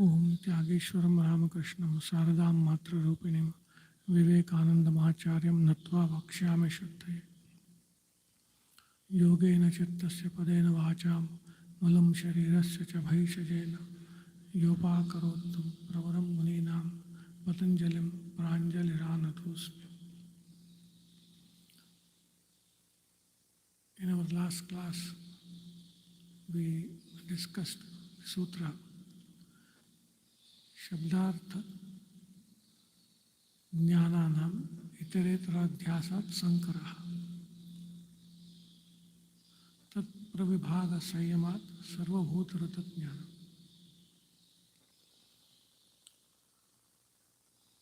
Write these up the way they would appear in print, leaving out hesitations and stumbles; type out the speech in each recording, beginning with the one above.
ओम त्यागेश्वरम रामकृष्णम शारदां मातृरूपिणीं विवेकानन्दमाचार्यं नत्वा वक्ष्यामि श्रद्धये। योगेन चित्तस्य पदेन वाचां मलं शरीरस्य च भैषजेन योपाकरोत्तं प्रवरं मुनीनां पतञ्जलिं प्राञ्जलिरानतोऽस्मि. In our last class, we discussed Sutra Shabdartha Jnananam Iteretradhyasat Sankaraha Tat Pravibhaga Sanyamat Sarvabhutarata Jnanam.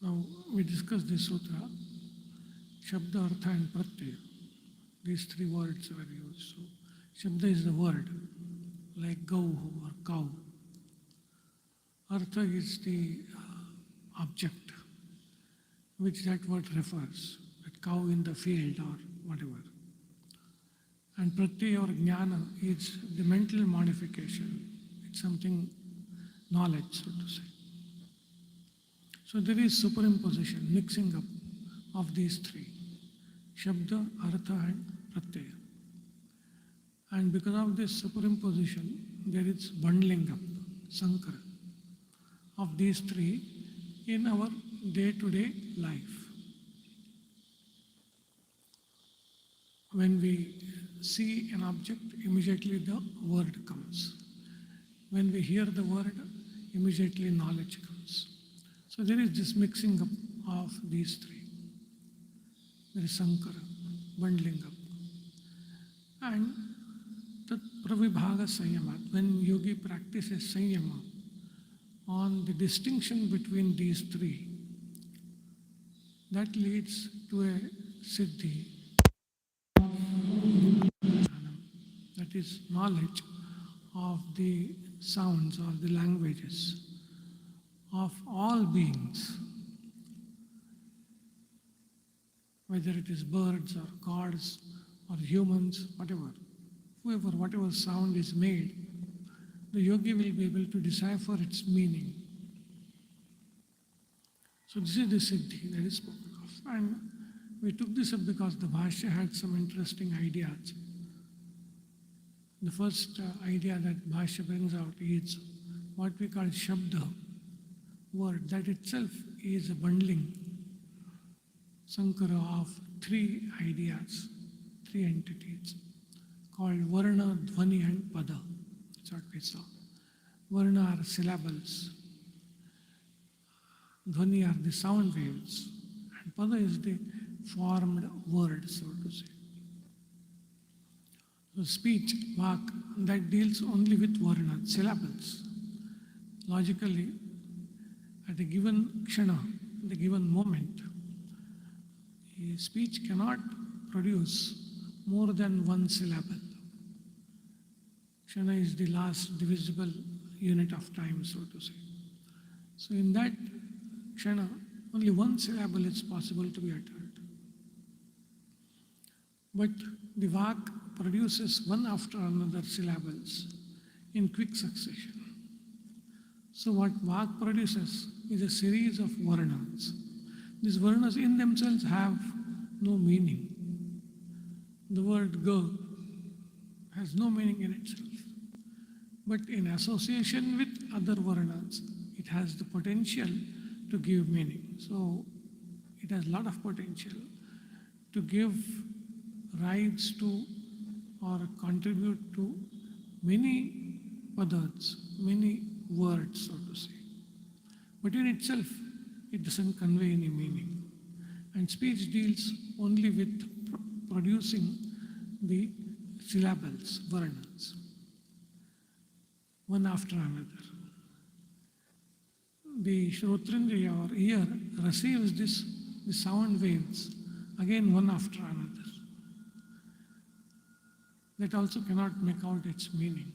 Now we discussed this sutra, Shabda, Artha and Pratyaya. These three words are used. So Shabda is the word, like Gauhu or cow. Artha is the object which that word refers, that cow in the field or whatever. And pratyaya or jnana is the mental modification. It's something, knowledge, so to say. So there is superimposition, mixing up of these three, shabda, artha and pratyaya. And because of this superimposition, there is bundling up, sankara, of these three in our day-to-day life. When we see an object, immediately the word comes. When we hear the word, immediately knowledge comes. So there is this mixing up of these three. There is sankara, bundling up. And the pravibhaga sanyamat, when yogi practices sanyama on the distinction between these three, that leads to a siddhi, that is knowledge of the sounds or the languages of all beings, whether it is birds or gods or humans, whatever, whatever sound is made, the yogi will be able to decipher its meaning. So this is the siddhi that is spoken of. And we took this up because the Bhashya had some interesting ideas. The first idea that Bhashya brings out is what we call shabda, word, that itself is a bundling, sankara, of three ideas, three entities, called varna, dhvani and pada. That's what we saw. Varna are syllables, dhvani are the sound waves, and pada is the formed word, so to say. So speech, vak, that deals only with varna, syllables. Logically, at a given kshana, at a given moment, a speech cannot produce more than one syllable. Kshana is the last divisible unit of time, so to say. So in that kshana, only one syllable is possible to be uttered. But the vak produces one after another syllables in quick succession. So what vak produces is a series of varnas. These varnas in themselves have no meaning. The word ga has no meaning in itself. But in association with other varnas, it has the potential to give meaning. So it has a lot of potential to give rise to or contribute to many padas, many words, so to say. But in itself, it doesn't convey any meaning. And speech deals only with producing the syllables, varnas, one after another. The Shrotrindriya or ear receives the sound waves, again one after another. That also cannot make out its meaning.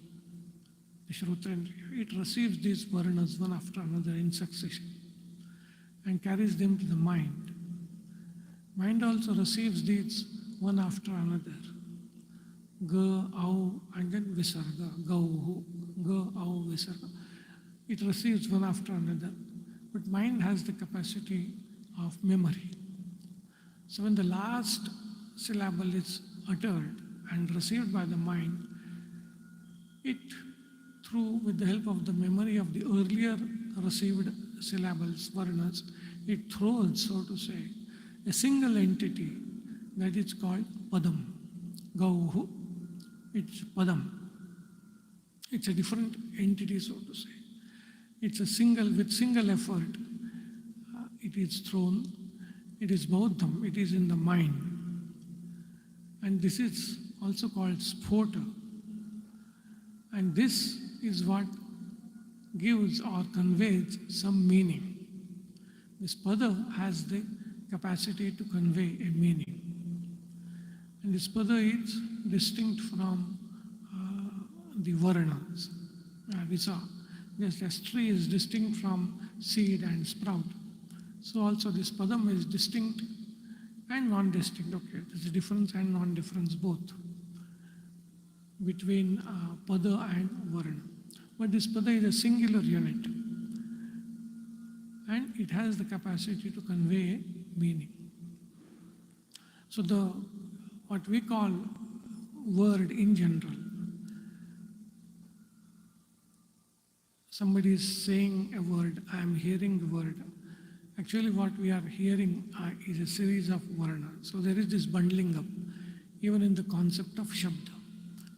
The Shrotrindriya, it receives these varnas one after another in succession and carries them to the mind. Mind also receives these one after another. Ga, au, and then visarga, gauhu, ga, au, visarga. it receives one after another. But mind has the capacity of memory. So when the last syllable is uttered and received by the mind, it, with the help of the memory of the earlier received syllables, varnas, it throws, so to say, a single entity that is called padam. Gauhu, it's padam. It's a different entity, so to say. It's a with single effort, it is thrown. It is bauddham, it is in the mind. And this is also called sphota. And this is what gives or conveys some meaning. This pada has the capacity to convey a meaning. And this pada is distinct from the varnas. We saw, just as tree is distinct from seed and sprout. So also this padam is distinct and non-distinct. Okay, there's a difference and non-difference both between pada and varna. But this pada is a singular unit and it has the capacity to convey meaning. So what we call word in general, somebody is saying a word, I am hearing the word. Actually what we are hearing is a series of varnas. So there is this bundling up, even in the concept of shabda.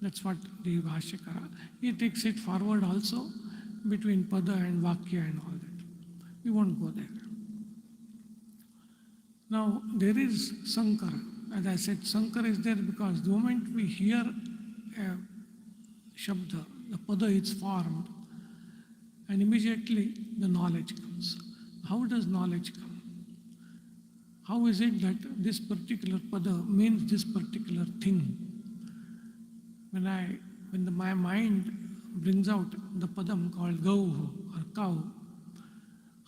That's what the Bhashyakara, he takes it forward also between pada and vakya and all that. We won't go there. Now there is Sankara. As I said, Sankara is there because the moment we hear a shabda, the pada is formed, and immediately the knowledge comes. How does knowledge come? How is it that this particular pada means this particular thing? When my mind brings out the padam called gauhu or cow,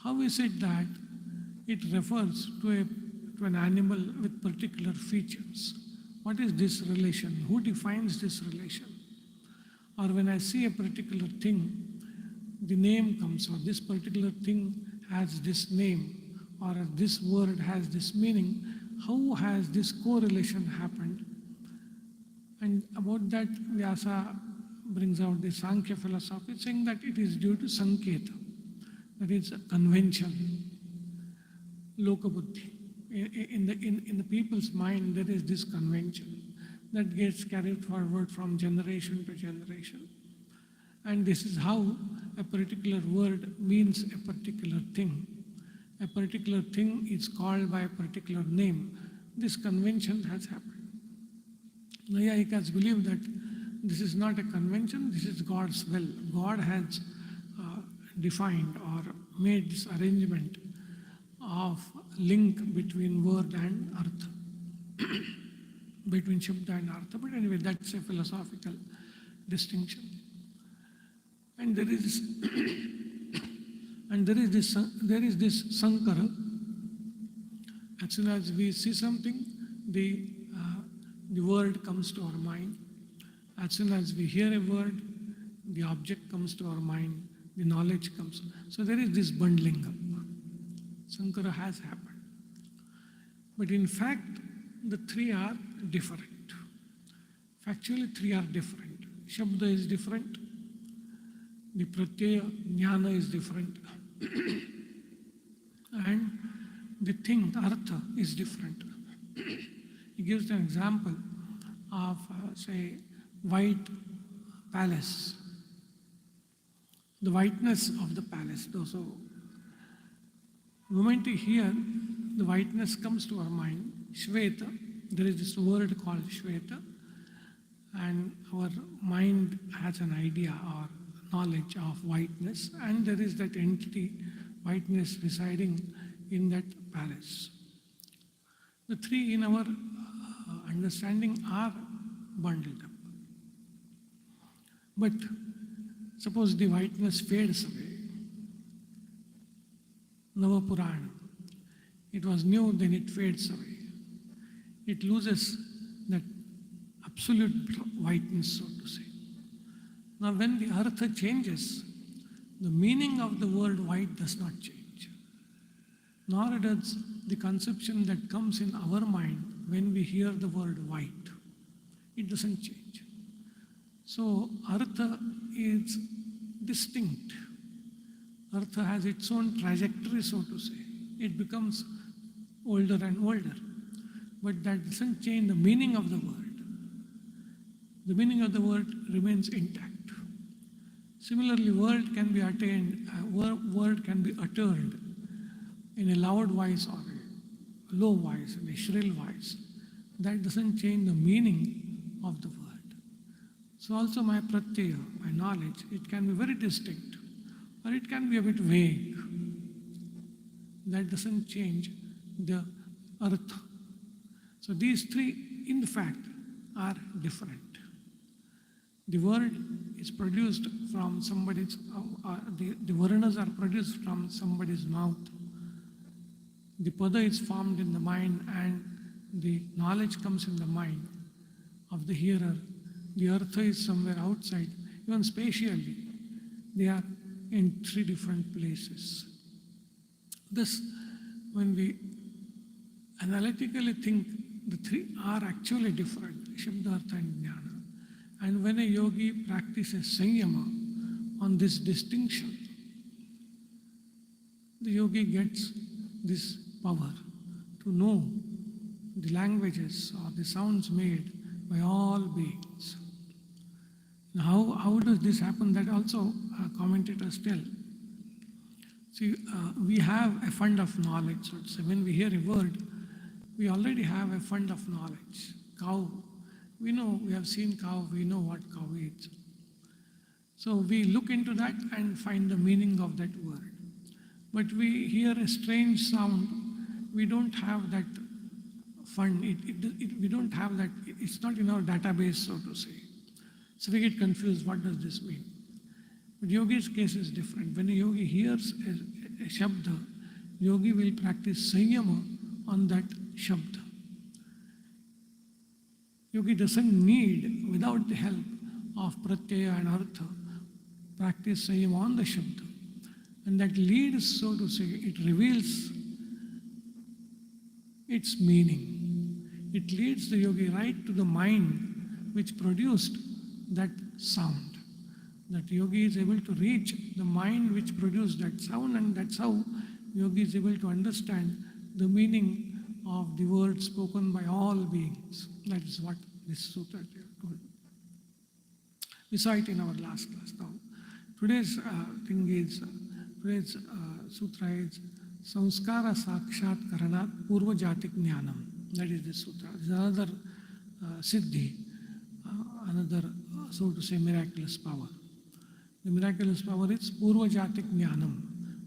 how is it that it refers to an animal with particular features? What is this relation? Who defines this relation? Or when I see a particular thing, the name comes out. This particular thing has this name, or this word has this meaning. How has this correlation happened? And about that, Vyasa brings out the Sankhya philosophy, saying that it is due to Sanketa, that is a convention, lokabuddhi. In the people's mind, there is this convention that gets carried forward from generation to generation. And this is how a particular word means a particular thing. A particular thing is called by a particular name. This convention has happened. Nayayikas believe that this is not a convention, this is God's will. God has defined or made this arrangement of link between word and artha, between shabda and artha. But anyway, that's a philosophical distinction. And there is this Sankara. As soon as we see something, the word comes to our mind. As soon as we hear a word, the object comes to our mind, the knowledge comes. So there is this bundling up. Sankara has happened. But in fact, the three are different. Factually, three are different. Shabda is different. The pratyaya, jnana is different. And the thing, artha, is different. He gives an example of, say, white palace. The whiteness of the palace. So, the moment we hear, the whiteness comes to our mind. Shveta, there is this word called Shveta, and our mind has an idea or knowledge of whiteness, and there is that entity, whiteness, residing in that palace. The three in our understanding are bundled up. But suppose the whiteness fades away. Navapurana. It was new, then it fades away. It loses that absolute whiteness, so to say. Now when the artha changes, the meaning of the word white does not change, nor does the conception that comes in our mind when we hear the word white. It doesn't change. So artha is distinct. Artha has its own trajectory, so to say. It becomes older and older. But that doesn't change the meaning of the word. The meaning of the word remains intact. Similarly, word can be attained, word can be uttered in a loud voice or a low voice, in a shrill voice. That doesn't change the meaning of the word. So also my pratyaya, my knowledge, it can be very distinct, or it can be a bit vague. That doesn't change the artha. So these three, in fact, are different. The word is produced from somebody's, the varnas are produced from somebody's mouth. The pada is formed in the mind, and the knowledge comes in the mind of the hearer. The artha is somewhere outside. Even spatially, they are in three different places. Thus, when we analytically think, the three are actually different, shabda, artha and jnana. And when a yogi practices sanyama on this distinction, the yogi gets this power to know the languages or the sounds made by all beings. Now, how does this happen? That also commentators tell. See, we have a fund of knowledge. So when we hear a word, we already have a fund of knowledge. Cow, we know, we have seen cow, we know what cow is. So we look into that and find the meaning of that word. But we hear a strange sound, we don't have that fund, we don't have that, it's not in our database, so to say. So we get confused, what does this mean? But yogi's case is different. When a yogi hears a shabda, yogi will practice sanyama on that shabda. Yogi doesn't need, without the help of pratyaya and artha, practice sanyama on the shabda. And that leads, so to say, it reveals its meaning. It leads the yogi right to the mind which produced that sound. That yogi is able to reach the mind which produced that sound, and that's how yogi is able to understand the meaning of the word spoken by all beings. That is what this sutra told. We saw it in our last class. Now, today's sutra is Samskara Sakshat Karanat Purva Jatik Jnanam. That is the sutra. This is another siddhi, another, so to say, miraculous power. The miraculous power is Purva Jatik Jnanam.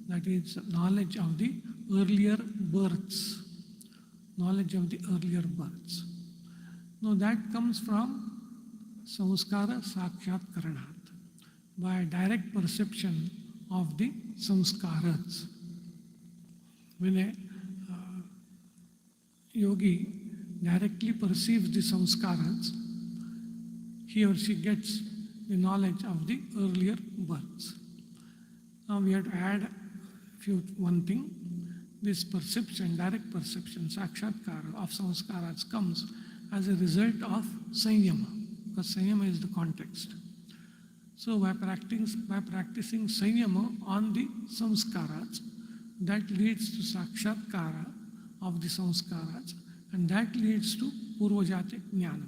That is knowledge of the earlier births. Knowledge of the earlier births. Now that comes from Samskara Sakshat Karanat, by direct perception of the samskaras. When a yogi directly perceives the samskaras, he or she gets the knowledge of the earlier births. Now we have to add one thing. This perception, direct perception, sakshatkara of samskaras comes as a result of sanyama, because sanyama is the context. So by practicing sanyama on the samskaras, that leads to sakshatkara of the samskaras, and that leads to purvajatik jnana.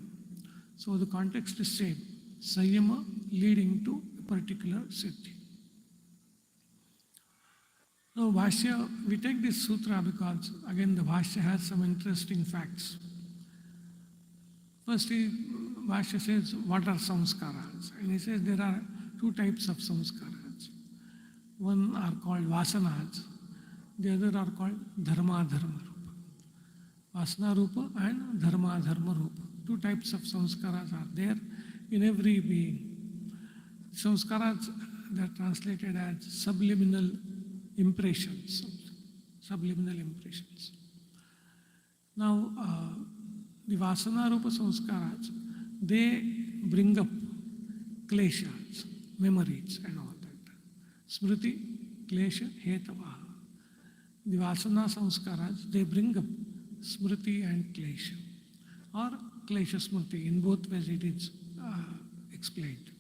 So the context is same, sanyama leading to a particular siddhi. Now Bhashya, we take this sutra because again the Bhashya has some interesting facts. First, Bhashya says, what are samskaras? And he says there are two types of samskaras. One are called vasanas, the other are called dharma dharma rupa. Vasana rupa and dharma dharma rupa. Two types of samskaras are there in every being. Samskaras, they are translated as subliminal impressions. Subliminal impressions. Now, the Vasana Rupa Samskaras, they bring up kleshas, memories and all that. Smriti, Klesha, Hetava. The Vasana Samskaras, they bring up Smriti and Klesha, or Klesha Smriti. In both ways it is explained.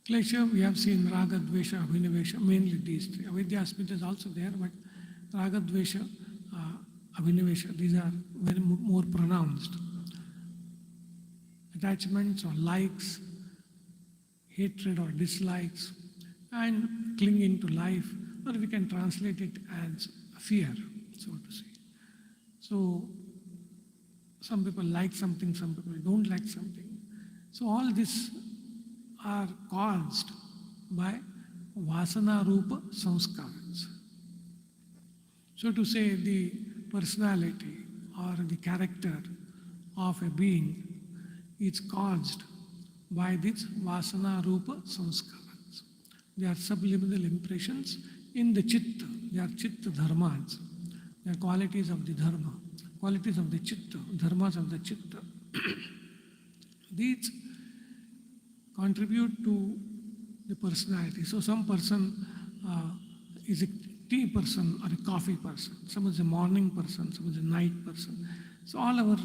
Klesha, we have seen Raga, Dvesha, Abhinivesha, mainly these three. Avidya Asmita is also there, but Raga, Dvesha, Abhinivesha, these are very more pronounced. Attachments or likes, hatred or dislikes, and clinging to life, or we can translate it as fear, so to say. So, some people like something, some people don't like something. So all this are caused by Vasana Rupa Samskaras. So to say, the personality or the character of a being is caused by these Vasana Rupa Samskaras. They are subliminal impressions in the Chitta. They are Chitta Dharmas. They are qualities of the Dharma, qualities of the Chitta, Dharmas of the Chitta. These contribute to the personality. So some person is a tea person or a coffee person. Some is a morning person, some is a night person. So all our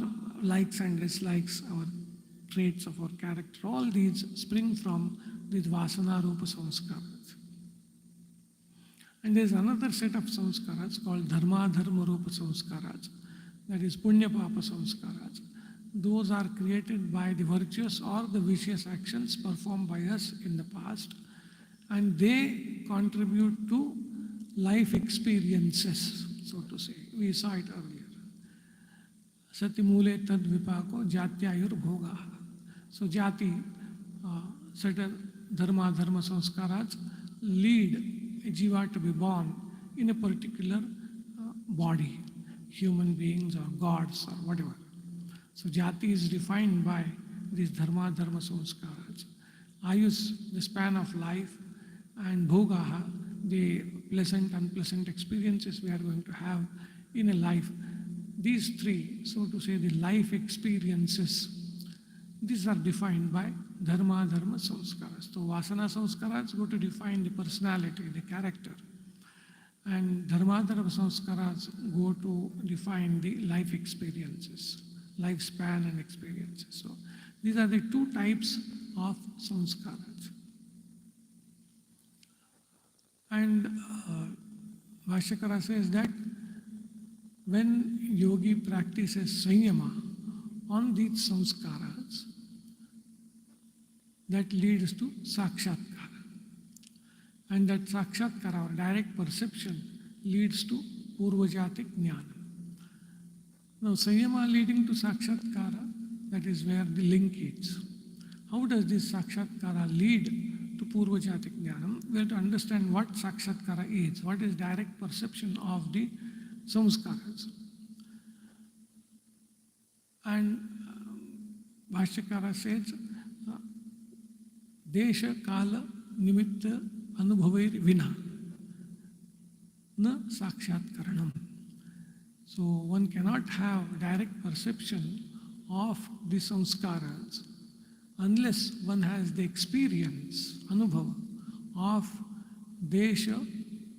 likes and dislikes, our traits of our character, all these spring from these Vasana Rupa Samskaras. And there is another set of Samskaras called Dharma Dharma Rupa Samskaras, that is Punya Papa Samskaras. Those are created by the virtuous or the vicious actions performed by us in the past, and they contribute to life experiences, so to say. We saw it earlier. Sati mule tad vipako jatyayur bhoga. So jati, certain dharma samskaras lead a jiva to be born in a particular body, human beings or gods or whatever. So jati is defined by these dharma samskaras. Ayus, the span of life, and bhogaha, the pleasant, unpleasant experiences we are going to have in a life. These three, so to say, the life experiences, these are defined by dharma samskaras. So vasana samskaras go to define the personality, the character. And dharma samskaras go to define the life experiences, lifespan and experiences. So these are the two types of samskaras. And Vashyakara says that when yogi practices sanyama on these samskaras, that leads to sakshatkara. And that sakshatkara, or direct perception, leads to purvajatik jnana. Now, sanyama leading to sakshatkara, that is where the link is. How does this sakshatkara lead to purvajatik jnanam? We have to understand what sakshatkara is, what is direct perception of the samskaras. And Bhashyakara says, Desha Kala Nimitta Anubhavair Vina Na Sakshatkaranam. So one cannot have direct perception of the samskaras unless one has the experience, anubhava, of Desha,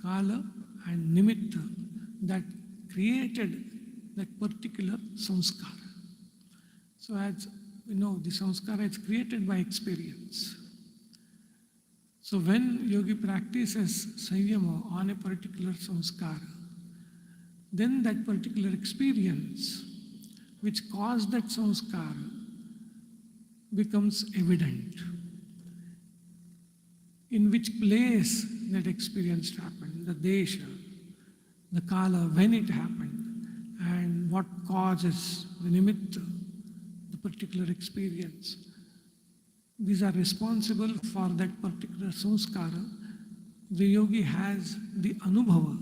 Kala and Nimitta that created that particular samskara. So as we know, the samskara is created by experience. So when yogi practices sanyama on a particular samskara, then that particular experience which caused that samskara becomes evident. In which place that experience happened, the desha, the kala, when it happened, and what causes the nimitta, the particular experience. These are responsible for that particular samskara. The yogi has the anubhava,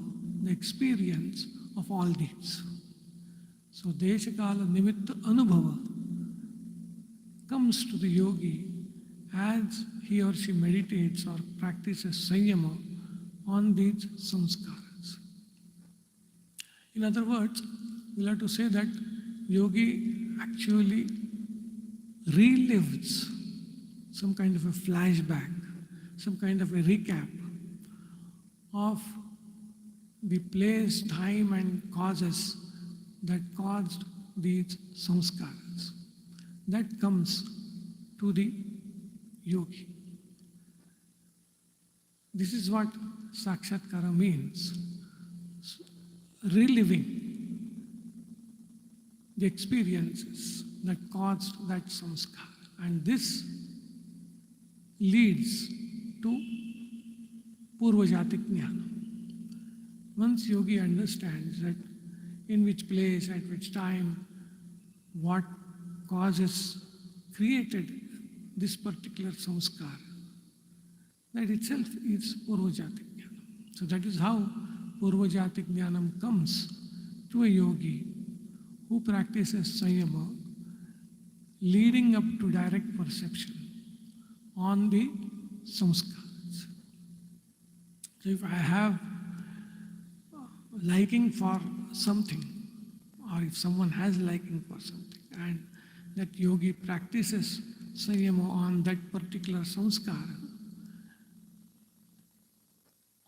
the experience of all these. So desha, kala, nimitta, anubhava comes to the yogi as he or she meditates or practices sanyama on these samskaras. In other words, we'll have to say that yogi actually relives some kind of a flashback, some kind of a recap of the place, time, and causes that caused these samskaras. That comes to the yogi. This is what sakshatkara means. Reliving the experiences that caused that samskara. And this leads to purvajatik jnana. Once yogi understands that in which place, at which time, what causes created this particular samskara, that itself is purvajatik jnana. So that is how purvajatik jnanam comes to a yogi who practices sanyama, leading up to direct perception on the samskaras. So if I have liking for something, or if someone has liking for something, and that yogi practices sanyama on that particular samskara,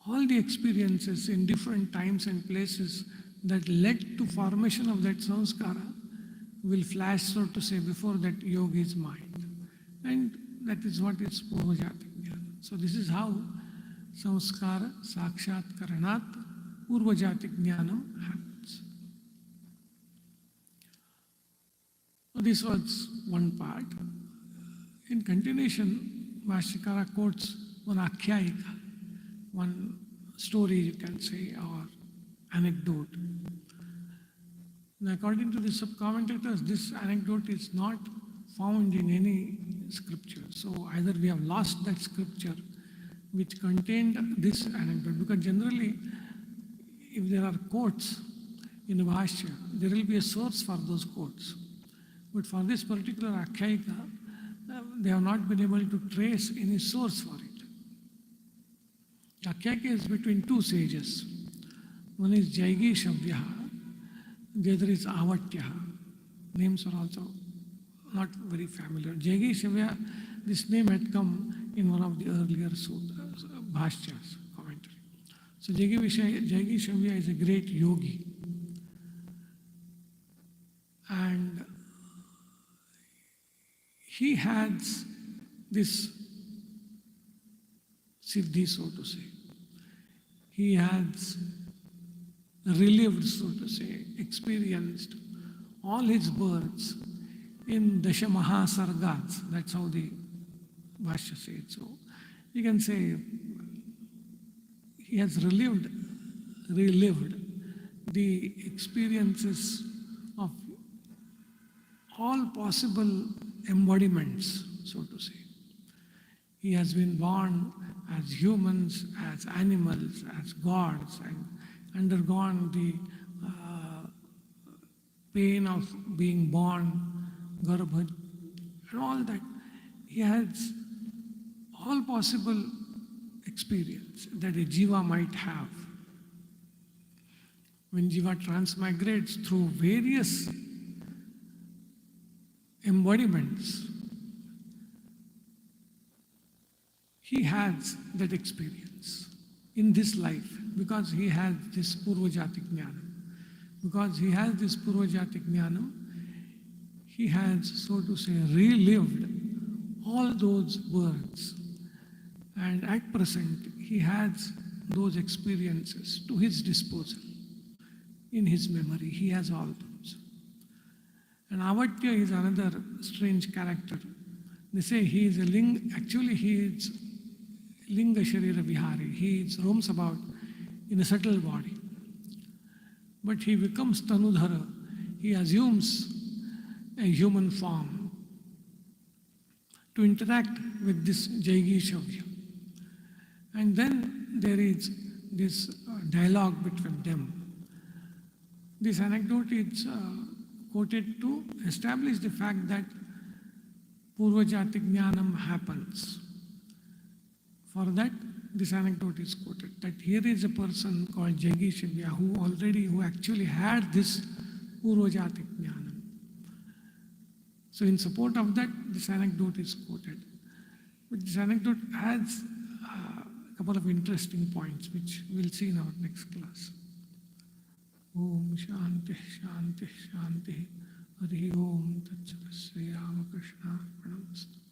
all the experiences in different times and places that led to formation of that samskara will flash, so to say, before that yogi's mind. And that is what is purvajatik jnana. So this is how samskara sakshatkaranat purvajatik jnanam happens. So this was one part. In continuation, Vashyakara quotes one akhyayika, one story you can say, or anecdote. And according to the sub-commentators, this anecdote is not found in any scripture. So either we have lost that scripture which contained this anecdote, because generally if there are quotes in the Bhashya, there will be a source for those quotes. But for this particular akhyayika, they have not been able to trace any source for it. Akhyayika is between two sages. One is Jaigi Shavyaha, the other is Avatyaha. Names are also not very familiar. Jaigi Shavya, this name had come in one of the earlier sutras, Bhashyas, commentary. So Jaigi Shavya is a great yogi. And he has this siddhi, so to say. He has relived, so to say, experienced all his births in Dasha Mahasargas. That's how the Bhashya says. So you can say he has relived the experiences of all possible embodiments, so to say. He has been born as humans, as animals, as gods, and undergone the pain of being born, garbha, and all that. He has all possible experience that a jiva might have. When jiva transmigrates through various embodiments, he has that experience in this life because he has this purvajatik jnanam. Because he has this purvajatik jnanam, he has, so to say, relived all those births. And at present, he has those experiences to his disposal. In his memory, he has all those. And Avatya is another strange character. They say he is a ling, actually he is linga sharira vihari. He roams about in a subtle body. But he becomes tanudhara. He assumes a human form to interact with this Jaigi Shavya. And then there is this dialogue between them. This anecdote is quoted to establish the fact that purvajatik jnanam happens. For that, this anecdote is quoted, that here is a person called Jaigi Shavya who actually had this purvajatik jnanam. So in support of that, this anecdote is quoted. But this anecdote has a couple of interesting points which we'll see in our next class. Om Shanti Shanti Shanti Hari Om Tat Sat Sri Ramakrishna Arpanamastu.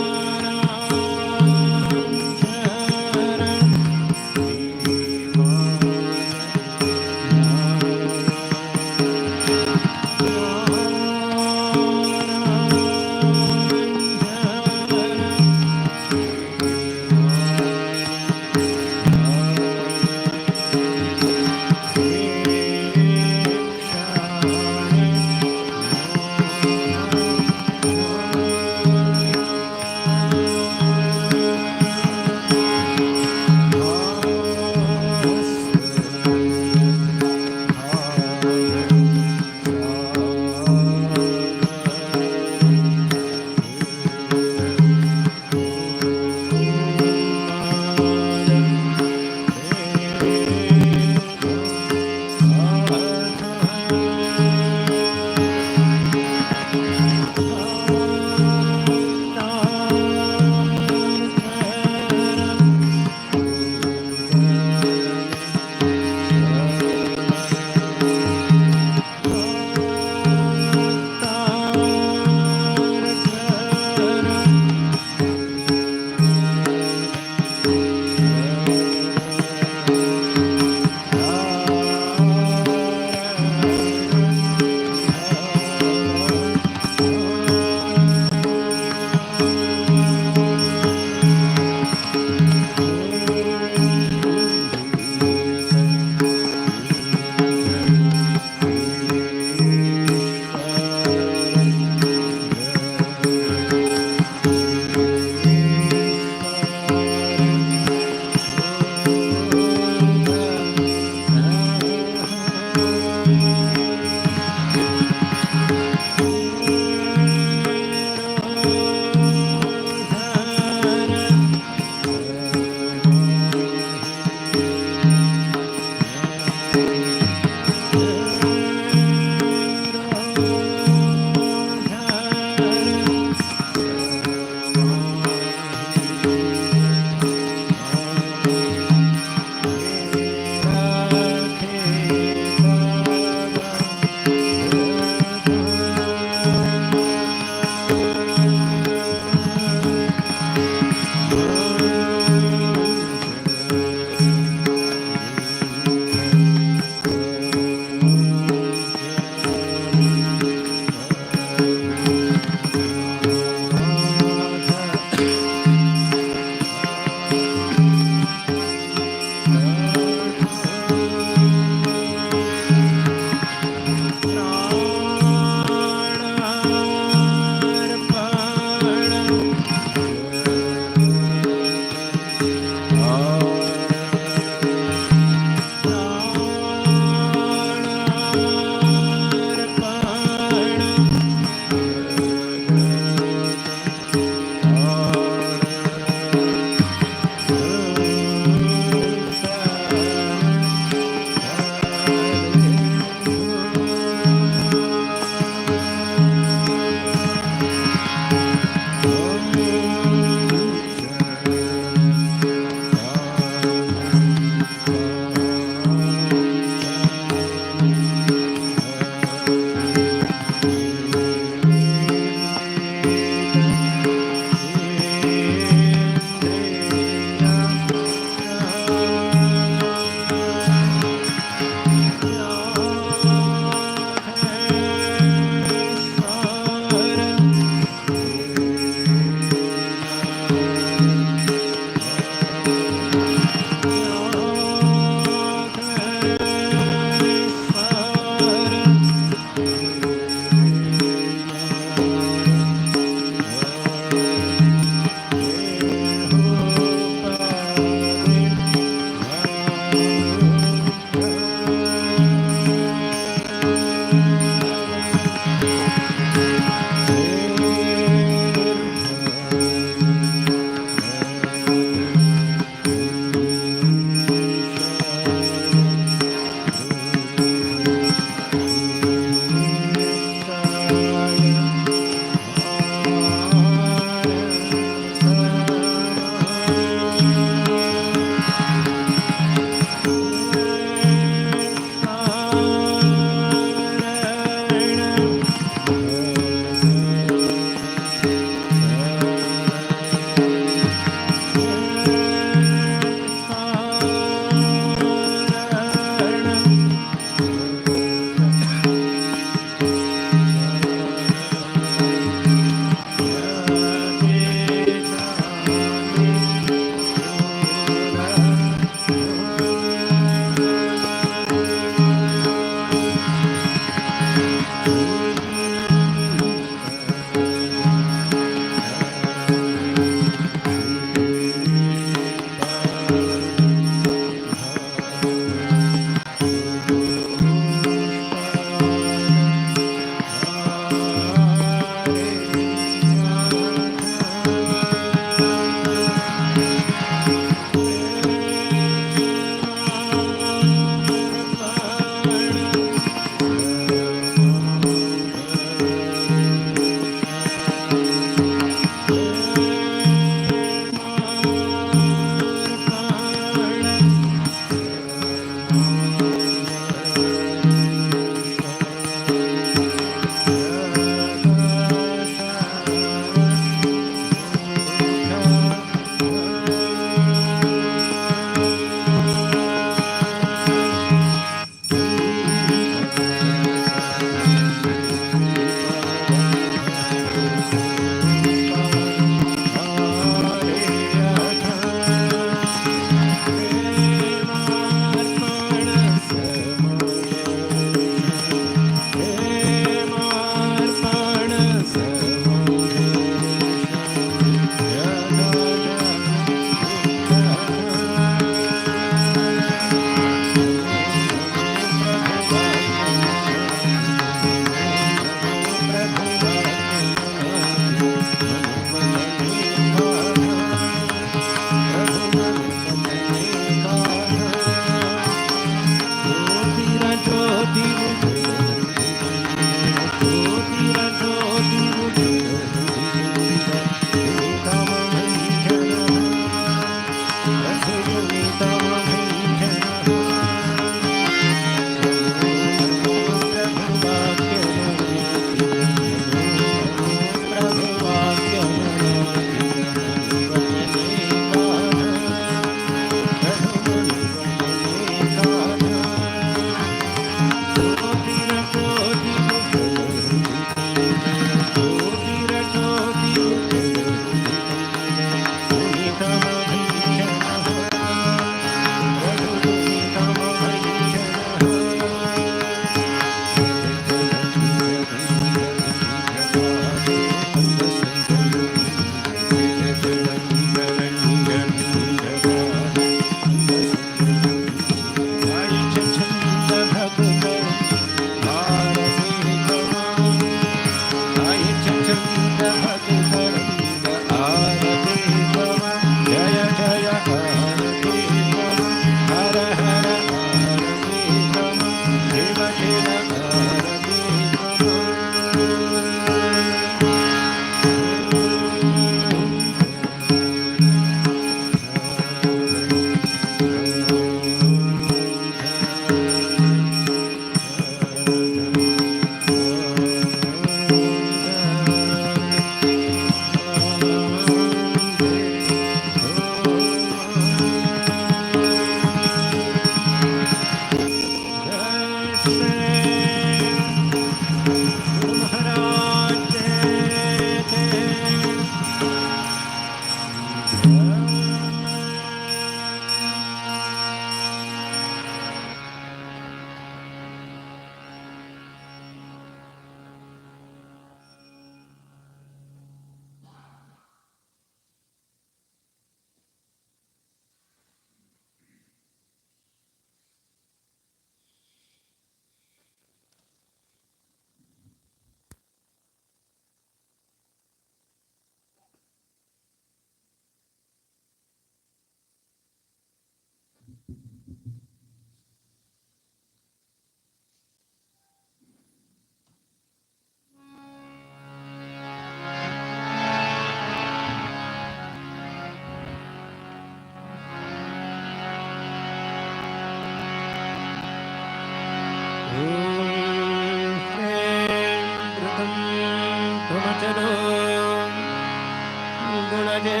गुणजे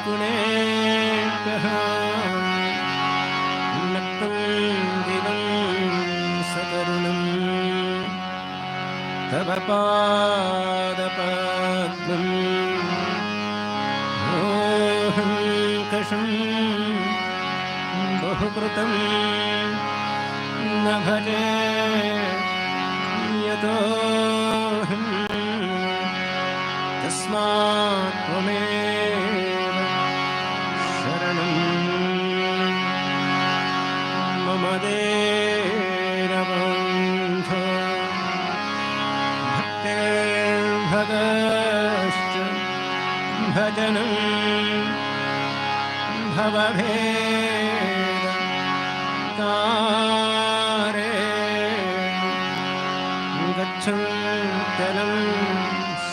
गुणेभ्यः नक्तं दिवं सकरुणं तव पादपद्मम् मोहं कषं बहुकृतं न भजे यतोऽहं तस्मात् त्वमेव शरणं मम देवबन्धो भक्तिर्भगश्च भजनं भवभेद तारे गच्छन्तलं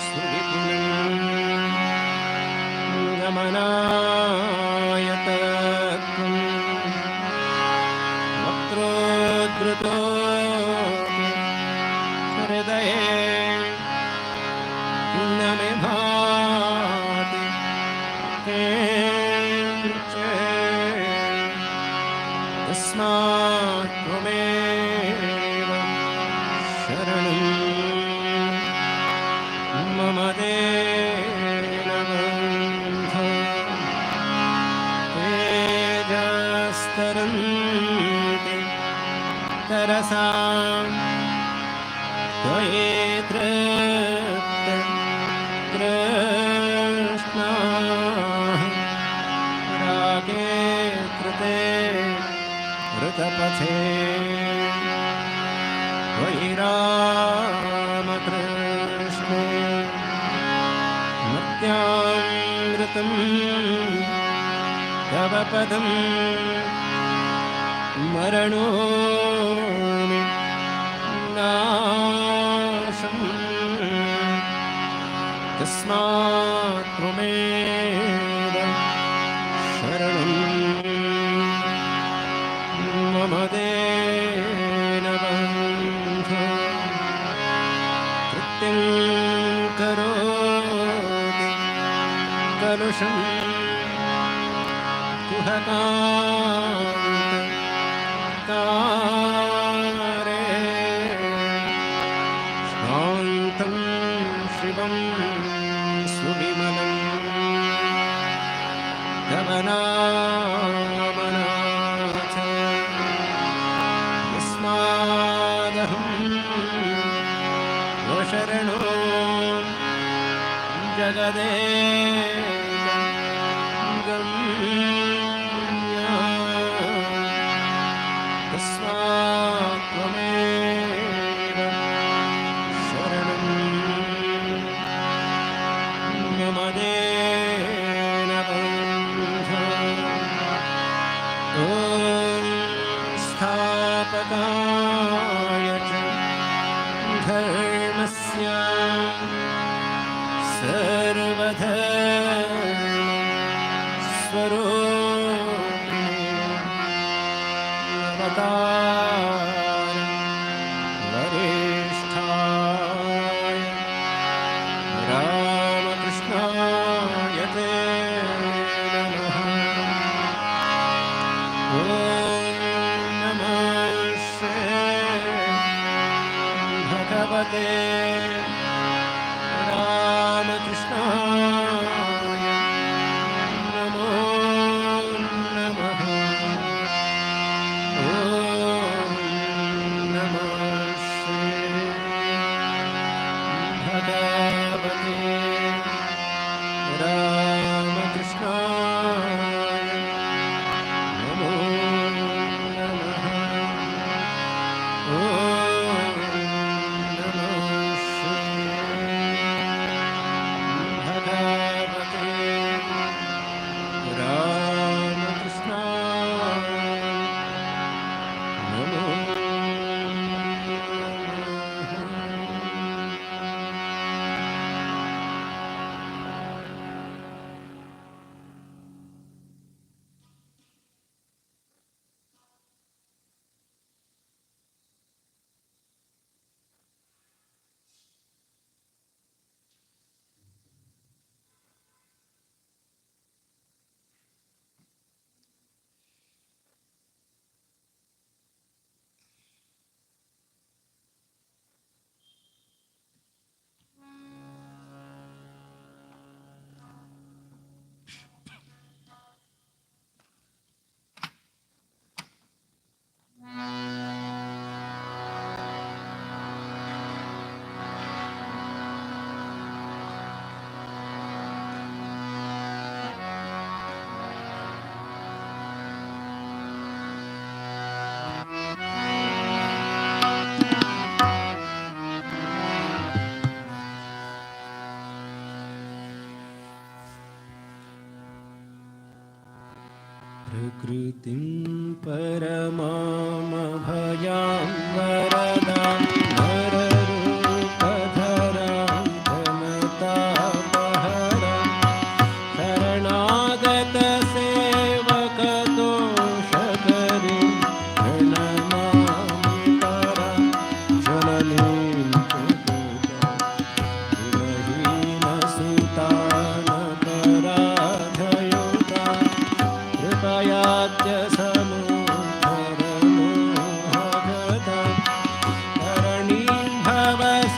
सुविपुलं गमनाय तत्त्वं वक्त्रोद्धृतो हृदये न मे भाति तस्मात् त्वमेव शरणं मम देवबन्धो तेजस्तरन्ति तरसां त्वयि तृप्त कृष्णाः रागे कृते ऋतपथे त्वयि रामकृष्णे मर्त्यामृतं तव पदं मरणो मे नाशं तस्मात् त्वमेव शरणं मम देवबन्धो कृत्यं करोति कलुषं कुहकान्तारे शान्तं शिवं सुविमलं तव नामनाथ यस्मादहं वो शरणो जगदेक गम्या तस्मात् त्वमेव शरणं मम देवबन्धो ॐ स्थापकाय च धर्मस्य सर्वधर्मस्वरूपिणे अवतार वरिष्ठाय रामकृष्णाय ते नमः ॐ नमः भगवते रामकृष्णाय प्रकृतिं परमामभयां वरदां नररूपधरां जनतापहरां शरणागतसेवकदोषकरीं प्रणमामि परां जननीं विहीनसुतानपराधयुतां कृपयाद्य समुद्धरमोहगतां तरणीं भवसागरपारकरीं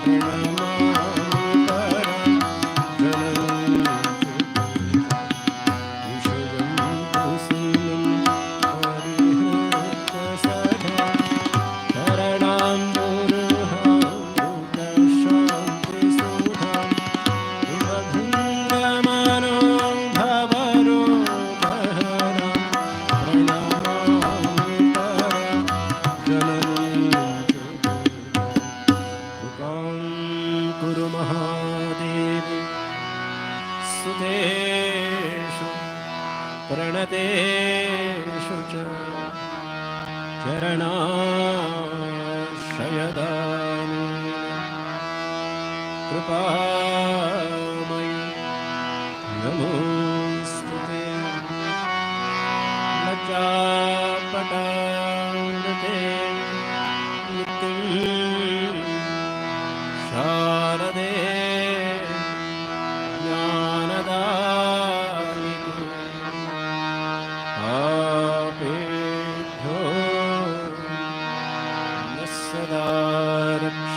प्रणमामि परां जननीं विषयं कुसुमं परिहृत्य सदा शरणां दुर्हामृतशान्तिसुधां विमधुरमनो भवरोगहरां प्रणमामि परां जननीं कृपां कुरु महादेवी सुतेषु प्रणतेषु च चरणाश्रयदानि कृपामयि नमोऽस्तु ते लज्जापटामृते नित्यं शारदे ज्ञानदायिके पापेभ्यो नः सदा रक्ष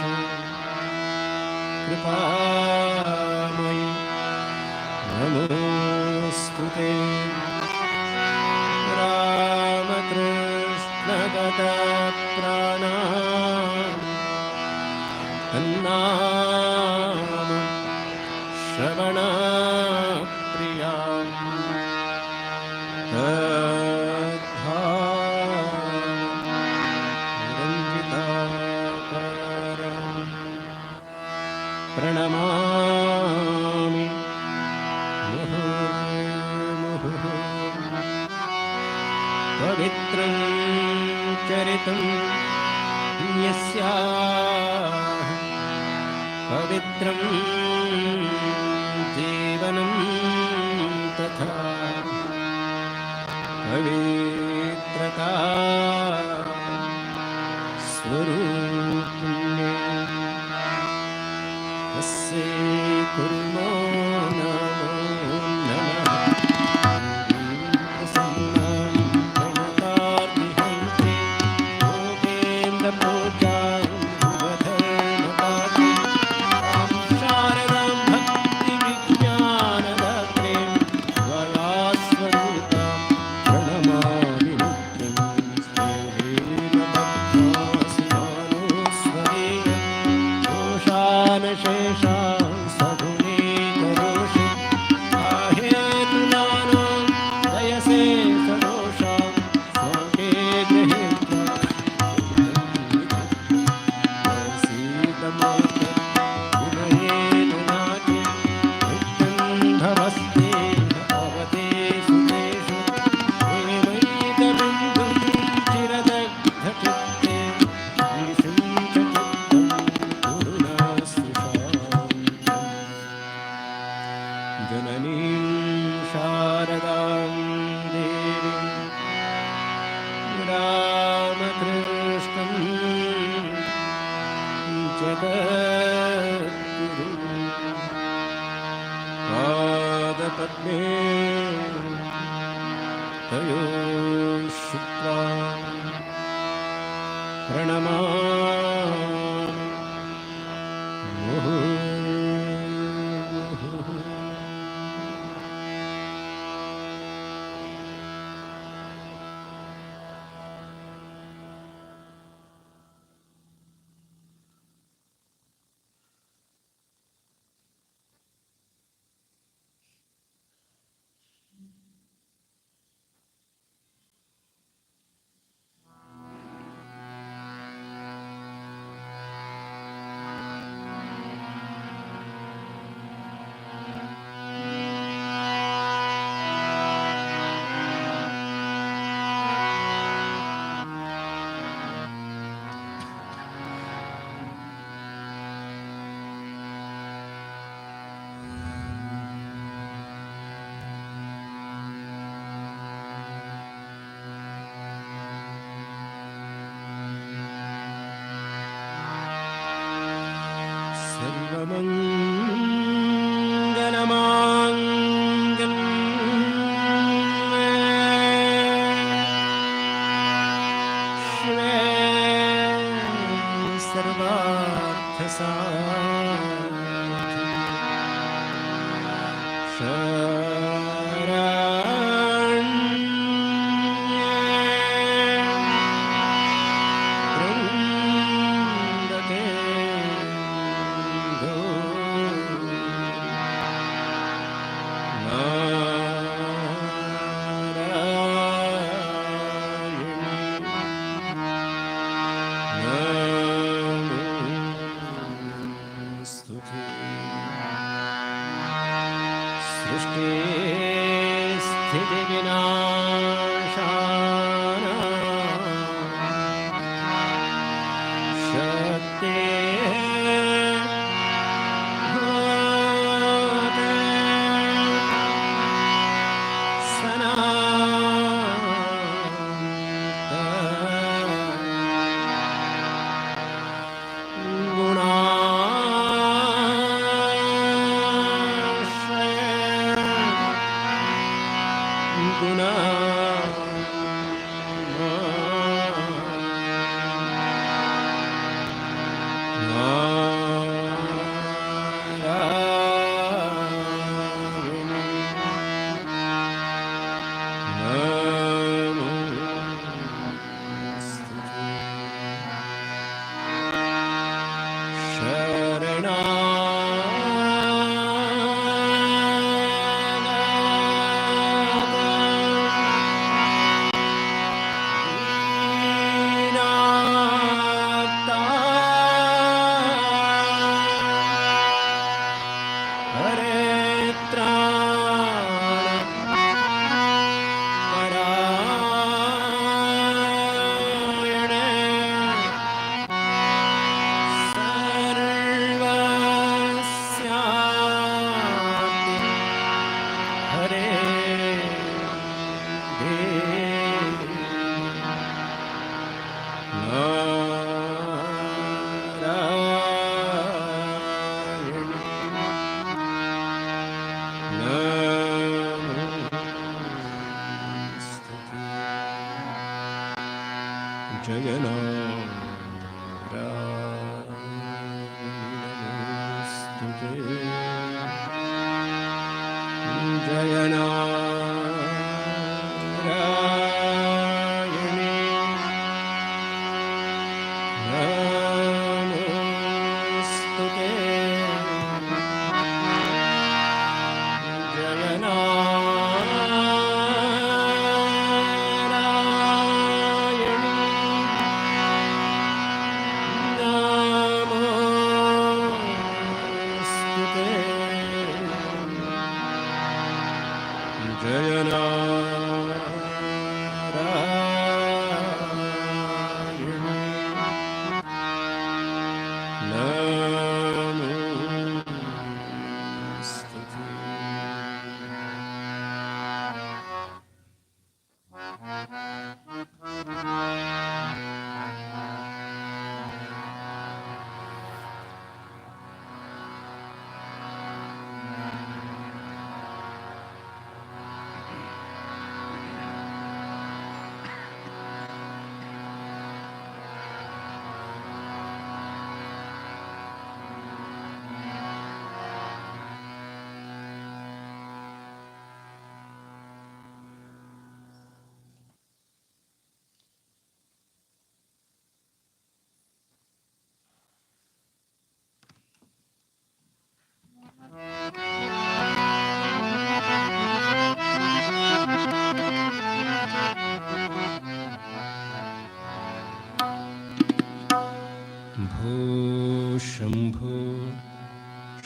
कृपामयि नमोऽस्तु ते रामकृष्णगतप्राणा तन्नाम श्रवणप्रिया रञ्जिताकारं प्रणमामि मुहुर्मुहुः पवित्रं चरितं यस्याः पवित्रं जीवनं तथा पवित्रता स्वरूपिणे तस्यै कुर्मो नमो नमः प्रसन्नं प्रणतार्तिहन्त्रे योगेन्द्रपूजां युवधर्मपाते तां शारदां भक्तिविज्ञानदात्रीं स्वया स्वरूपां प्रणमामि नित्यं स्नेहेन बद्धासिमानुस्वरेण दोषानशेषां सगुणीकरोषि आहेतुलानां दयसे सदोषां स्वके गृहीत्वा विनयेन नाट्ये नित्यं भवस्ते भवते सुतेषु प्रेमैकबिन्दुं चिरदग्धचित्ते ईशुं च चित्तं कुरु नः सुशाम्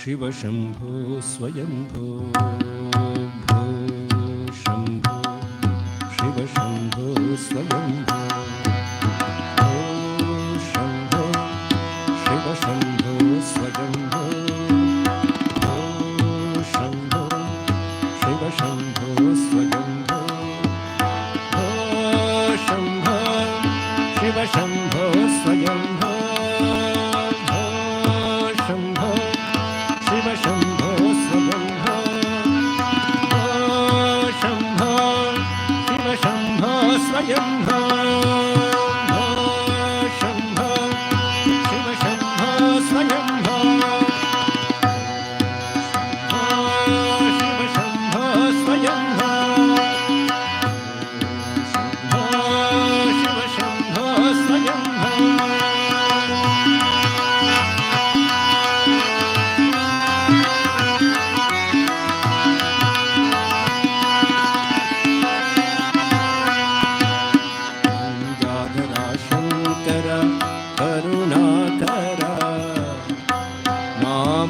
शिव शंभो स्वयंभो भो शंभो शिव शंभो स्वयंभो भो शंभो शिव शंभो स्वयंभो भो शंभो शिव शंभो स्वयंभो भो शंभो शिव शंभो स्वयंभो भो शंभो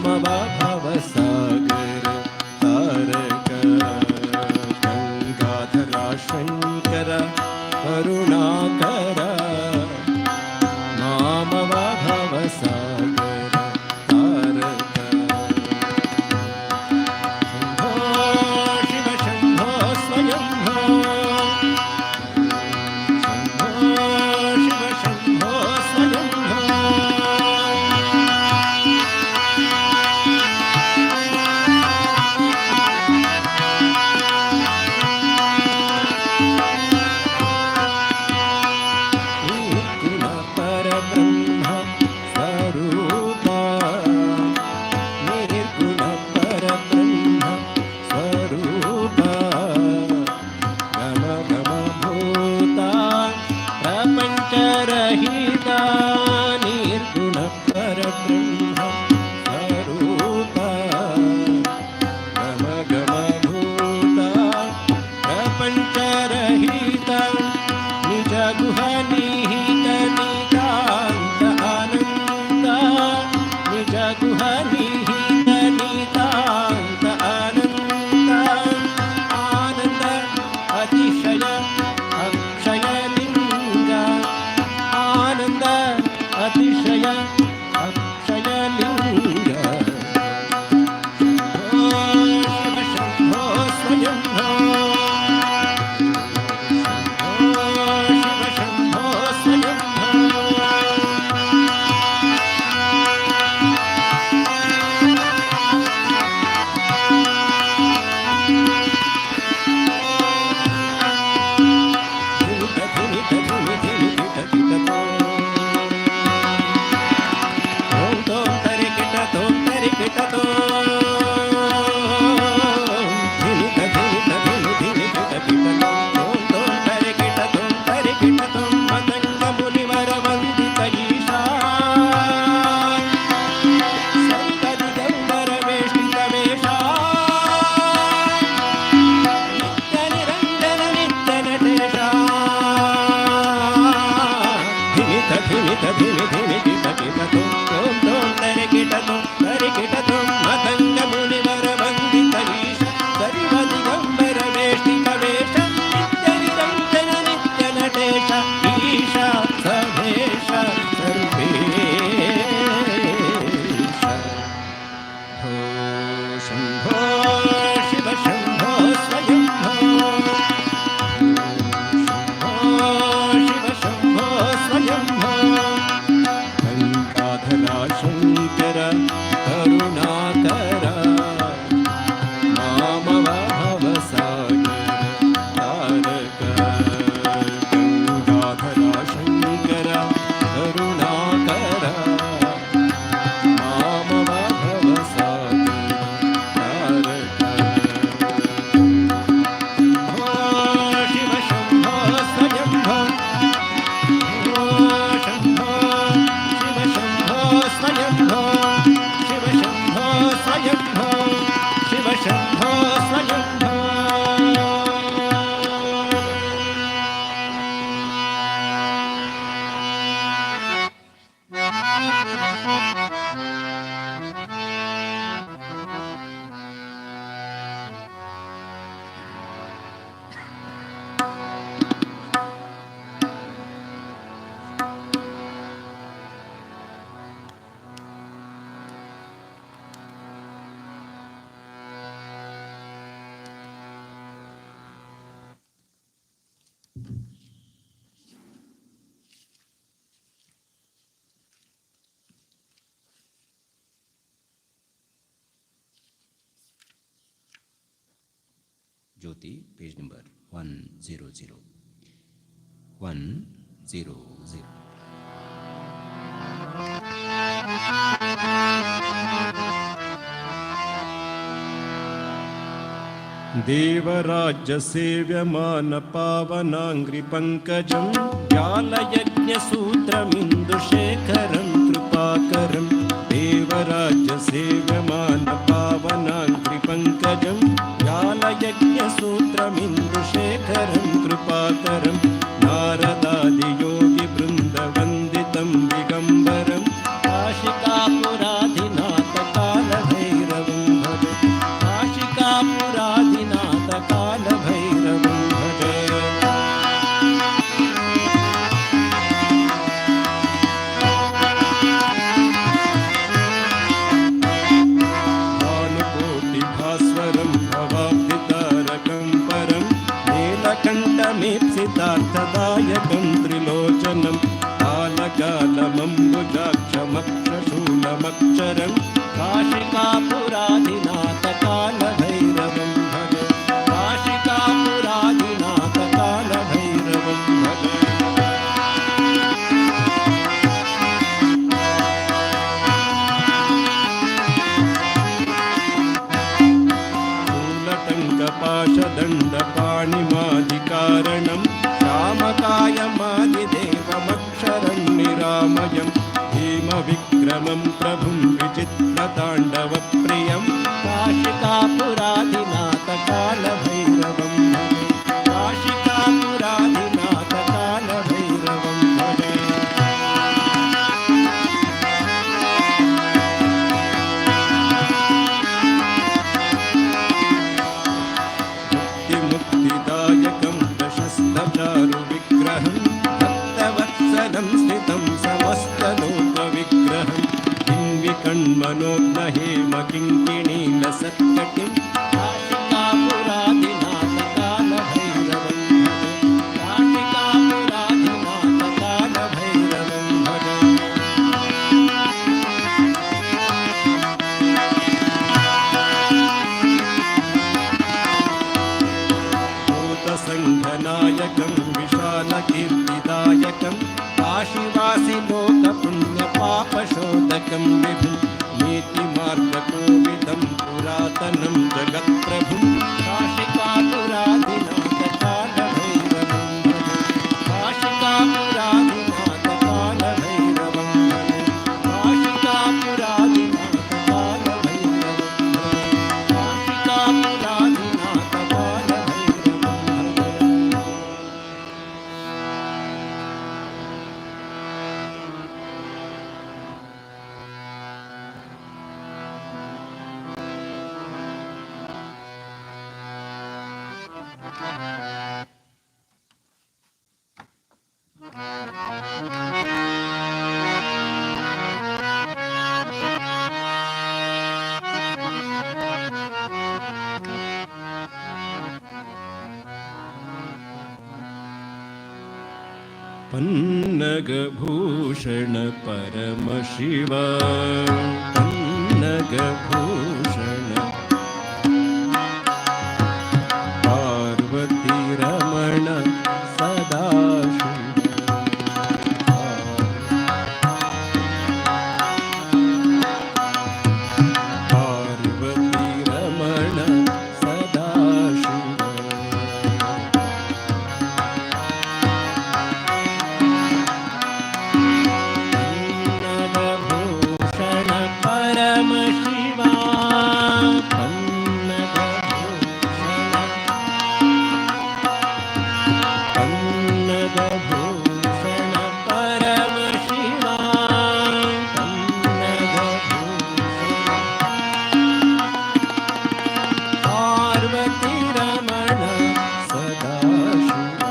मामव भवसागर तारक गंगाधरा शंकर करुणाकर मामव भवसागर Tarak Shambho Shiv Shambho Swayambho Shambho Shiv Shambho Swayambho Jyoti, page number 100. 100. देवराज्य सेव्यमान पावनांग्रि पंकजं व्यालयज्ञ सूत्रमिन्दुशेखरं कृपाकरं देवराज्य सेव्यमान पावनांग्रि पंकजं व्यालयज्ञ सूत्रमिन्दुशेखरं कृपाकरं नारदादि योगि वृन्दवन्दितं दिगम्बरं काशिकापुराधिनाथ काल काशिकापुराधिनाथकालभैरवं भजे काशिकापुराधिनाथकालभैरवं भजे शूलटङ्कपाशदण्डपाणिमादिकारणं श्यामकायमादिदेवमक्षरं निरामयं भीमविक्रमं प्रभुं विचित्रताण्डवप्रियं काशिकापुराधिनाथकालभैरवं भजे काशिकापुराधिनाथकालभैरवं भजे मुक्तिदायकं प्रशस्तचारुविग्रहं भक्तवत्सलं स्थितं समस्तलोकविग्रहं किं विकण्मनोज्ञहेम किङ्किणीलसत्कटिं काशिकापुराधिनाथकालभैरवं भजे काशिकापुराधिनाथकालभैरवं भजे भूतसङ्घनायकं विशालकीर्तिदायकं काशीवासिलोकपुण्यपापशोधकं विभुं नीतिमार्गकोविदं पुरातनं जगत्प्रभुं काशिकापुराधिनाथकालभैरवं भजे काशिकापुराधिनाथकालभैरवं भजे काशिकापुराधिनाथकालभैरवं भजे काशिकापुराधिनाथकालभैरवं पन्नगभूषण परमशिव पन्नगभूषण पार्वती रमण सदाशिव पार्वती रमण सदाशिव पन्नगभूषण परमशिवा पन्नगभूषण पन्नगभूषण परमशिवा पन्नगभूषण पार्वती रमण सदाशिव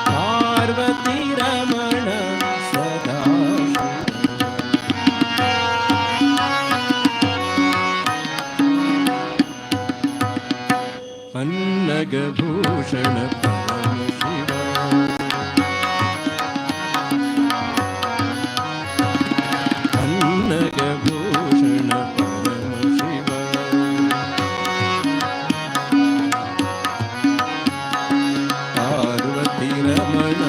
पार्वती रमण सदाशिव पन्नगभूषण परमशिव पन्नगभूषण परमशिव पार्वती रमण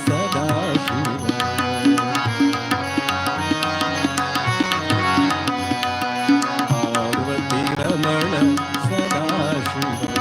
सदाशिव पार्वती रमण Sadashiv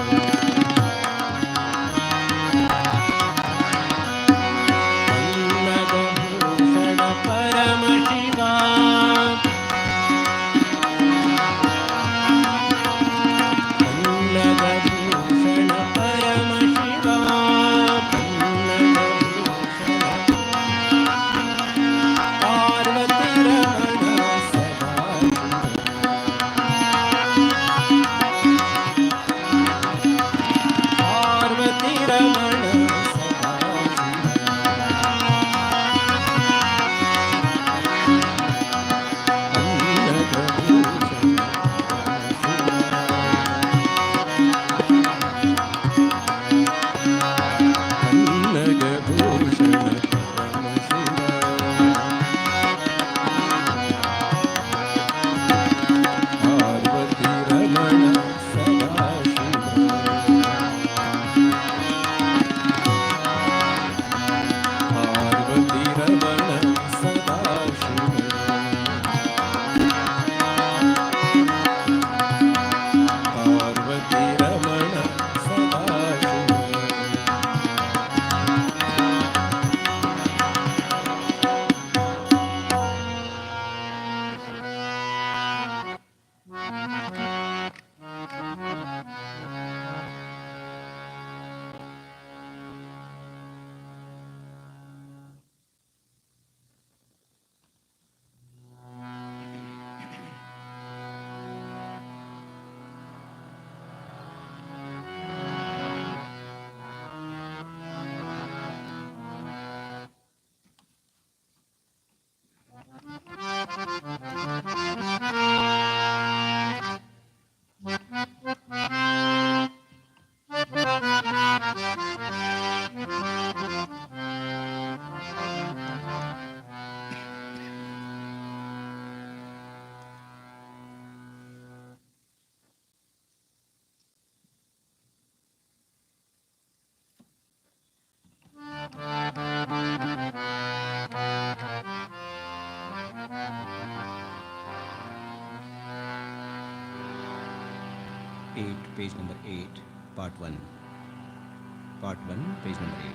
8, page number 8, part 1. Part 1, page number 8.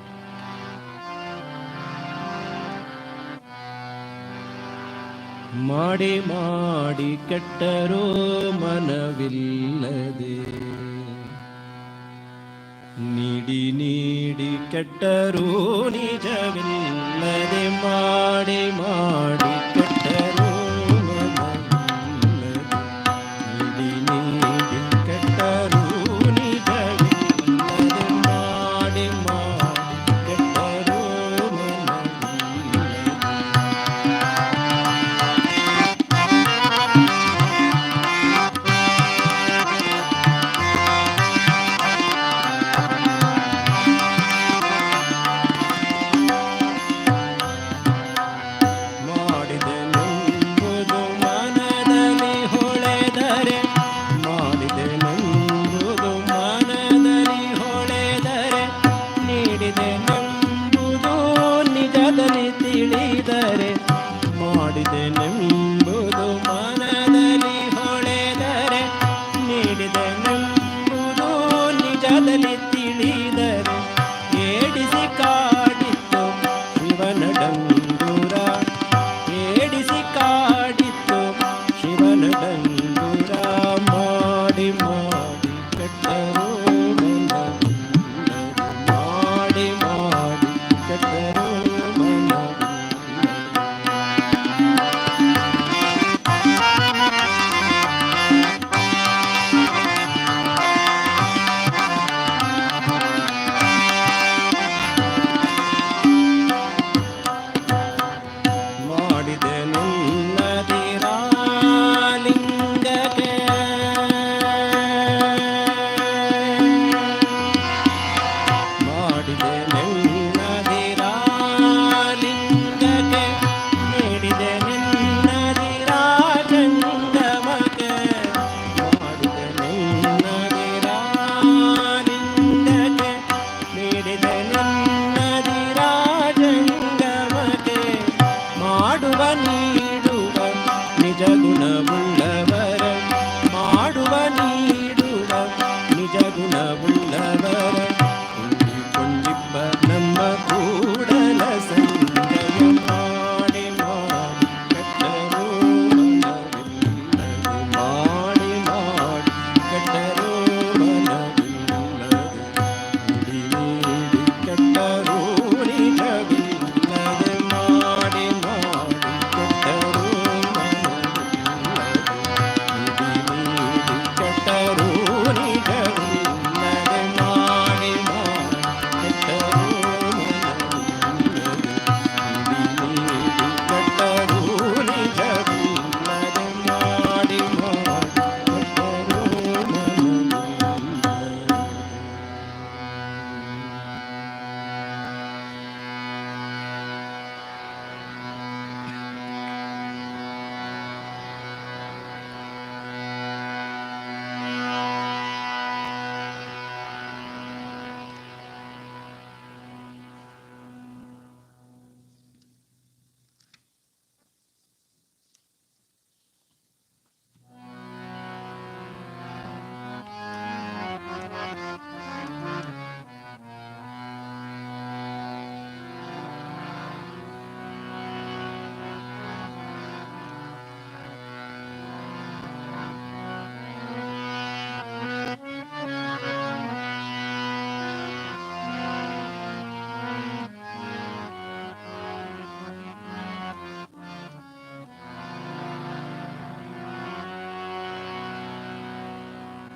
ಮಾಡಿ ಮಾಡಿ ಕೆಟ್ಟರೋ ಮನವಿಲ್ಲದೆ, ನೀಡಿ ನೀಡಿ ಕೆಟ್ಟರೂ ನಿಜವಿಲ್ಲದೆ, ಮಾಡಿ ಮಾಡಿ ಕೆಟ್ಟರೂ ಮನವಿಲ್ಲದೆ, ನೀಡಿ ನೀಡಿ ಕೆಟ್ಟರೂ ನಿಜವಿಲ್ಲದೆ, ಮಾಡಿ ಮಾಡಿ ಕೆಟ್ಟರೂ ಮನವಿಲ್ಲದೆ. ಮಾಡಿದೆನೆಂಬುದು ಮನದಲ್ಲಿ ಹೊಳೆದರೆ, ನೀಡಿದೆನೆಂಬುದು ನಿಜದಲ್ಲಿ ತಿಳಿದರೆ, ಏಡಿಸಿ ಕಾಡಿತ್ತು ಶಿವನ ಡಂಗುರ, ಏಡಿಸಿ ಕಾಡಿತ್ತು ಶಿವನ ಡಂಗುರ, ಮಾಡಿ ಮಾಡಿ ಕೆಟ್ಟರೋ ಮನವಿಲ್ಲದೆ, ಮಾಡಿ ಮಾಡಿ ಕೆಟ್ಟರೋ ಮನವಿಲ್ಲದೆ.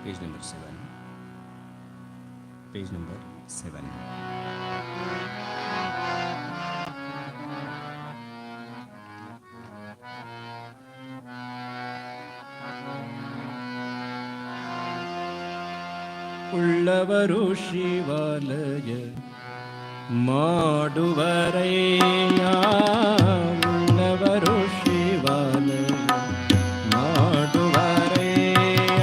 Page number 7. Page number 7. ಉಳ್ಳವರು ಶಿವಾಲಯ ಮಾಡುವರಯ್ಯ, ಉಳ್ಳವರು ಶಿವಾಲಯ ಮಾಡುವರಯ್ಯ,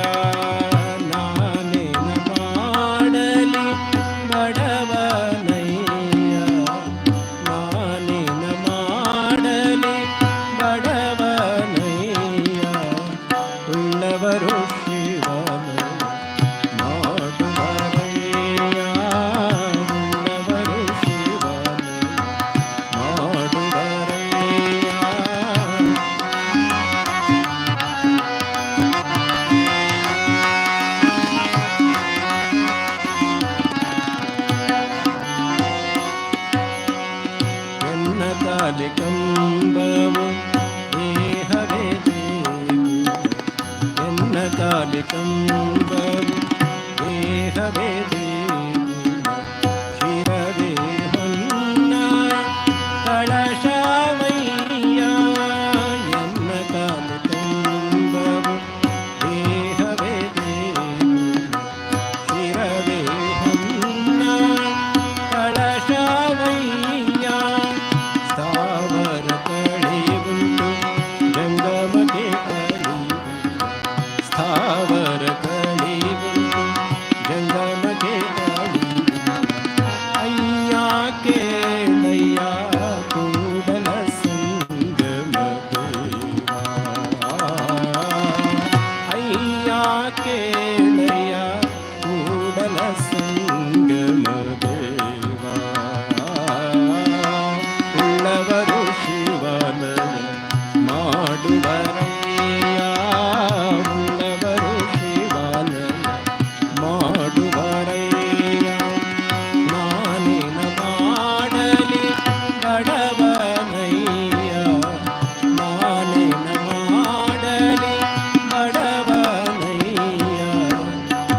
ನಾನೇನ ಮಾಡಲಿ ಬಡವನಯ್ಯ, ನಾನೇನ ಮಾಡಲಿ ಬಡವನಯ್ಯ, ಉಳ್ಳವರು ಶಿವಾಲಯ ಕಾಲಿ ಕಂಬವು ದೇಹವೇ ದೇಗುಲ ಎನ್ನ ಕಾಲಿ ಕಂಬವು ದೇಹವೇ ದೇಗುಲ ಶಿರವೇ ಹೊನ್ನ ಕಳಶವಯ್ಯ ಎನ್ನ ಕಾಲಿ ಕಂಬವು ದೇಹವೇ ದೇಗುಲ ಶಿರವೇ ಹೊನ್ನ ಕಳಶವಯ್ಯ ಸ್ಥಾವರ ಕಳೆಯುಂಟು ಜಂಗಮಗೆ ಕಳೆಯುಂಟು ಸ್ಥಾವರ ಕಳೆಯುಂಟು ಜಂಗಮಗೆ ಕಳೆಯುಂಟು ಅಯ್ಯ ಕೇಳಯ್ಯ ಕೂಡಲ ಸಂಗಮ ದೇವಾ ಅಯ್ಯ ಕೇಳಯ್ಯ ಕೂಡಲ ಸಂಗಮ ದೇವಾ ಉಳ್ಳವರು ಶಿವನಯ ಮಾಡುವರಯ್ಯ ಉಳ್ಳವರು ಶಿವನಯ ಮಾಡುವರಯ್ಯ ನಾನೇನ ಮಾಡಲಿ ಬಡವನಯ್ಯ ನಾನೇನ ಮಾಡಲಿ ಬಡವನಯ್ಯ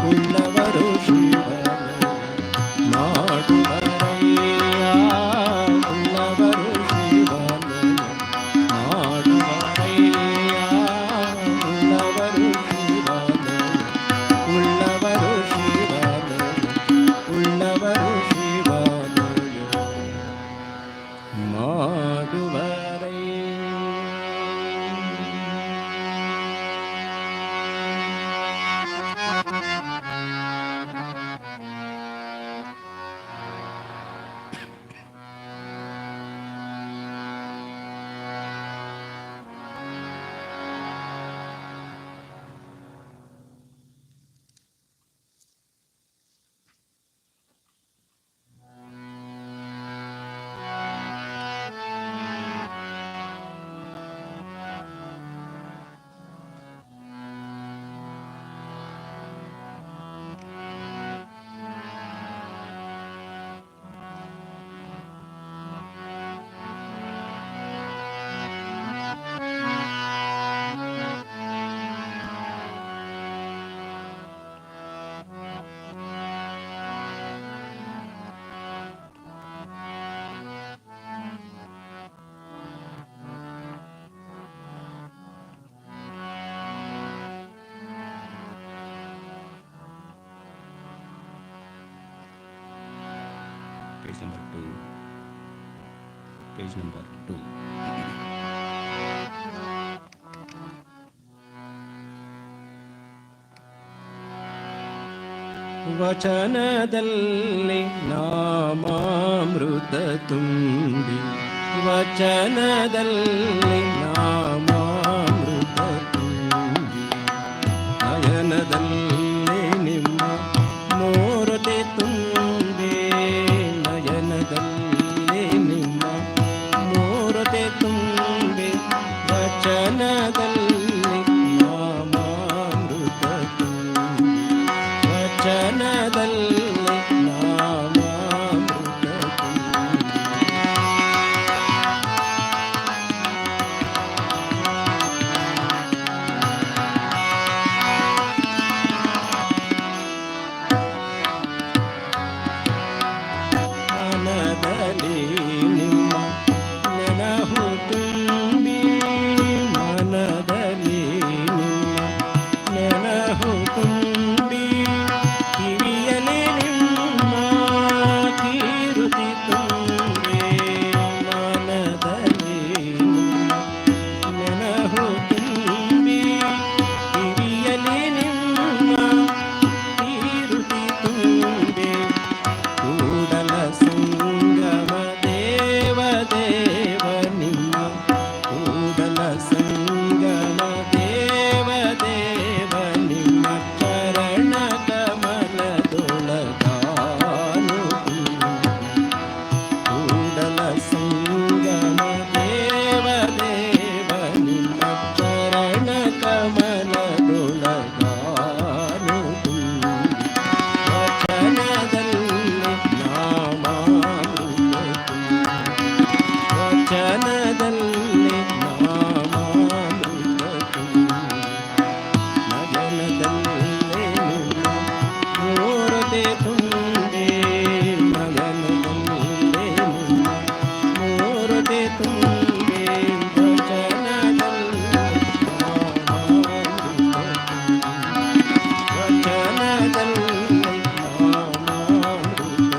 ಉಳ್ಳವರು ಶಿವನಯ ಮಾಡುವರಯ್ಯ ಉಳ್ಳವರು ಶಿವನಯ ಮಾಡುವರಯ್ಯ ಉಳ್ಳವರು ಶಿವನಯ ಉಳ್ಳವರು ಶಿವನಯ ಉಳ್ಳವರು ಶಿವನಯ Page number 2. Page number 2. ವಚನದಲ್ಲಿ ನಾಮಾಮೃತ ತುಂಬಿ ವಚನದಲ್ಲಿ ನಾಮಾಮೃತ ತುಂಬಿ ನಯನದಲ್ಲಿ ನಿಮ್ಮ ಮೂರ್ತಿ ತುಂಬಿ ನಯನದಲ್ಲಿ ನಿಮ್ಮ ಮೂರ್ತಿ ತುಂಬಿ ವಚನದಲ್ಲಿ ನಾಮಾಮೃತ ತುಂಬಿ ವಚನದಲ್ಲಿ ನಾಮಾಮೃತ ತುಂಬಿ ನಗನದಲ್ಲಿ ನಾಮಾಮೃತ ತುಂಬಿ ನಗನದಲ್ಲಿ ನಿನ್ನ ಮೂರ್ತಿ ತುಂಬಿ ನಗನದಲ್ಲಿ ನಿನ್ನ ಮೂರ್ತಿ ತುಂಬಿ ವಚನದಲ್ಲಿ ನಾಮಾಮೃತ ವಚನದಲ್ಲಿ ನಾಮಾಮೃತ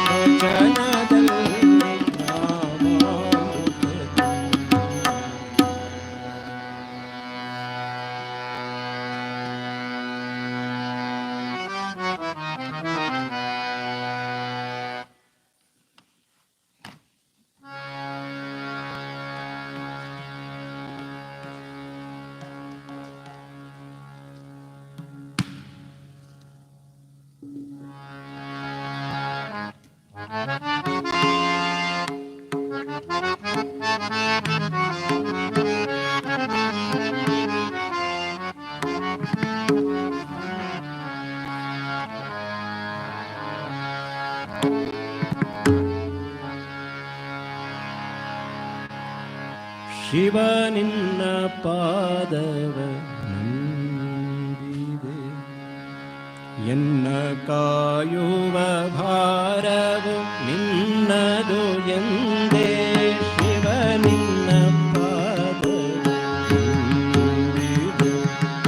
ವಚನದಲ್ಲಿ ಶಿವ ನಿನ್ನ ಪಾದವ ನಂಬಿದೆ ಎನ್ನ ಕಾಯುವ ಭಾರವು ನಿನ್ನದು ಎಂದೇ ಶಿವ ನಿನ್ನ ಪಾದವ ನಂಬಿದೆ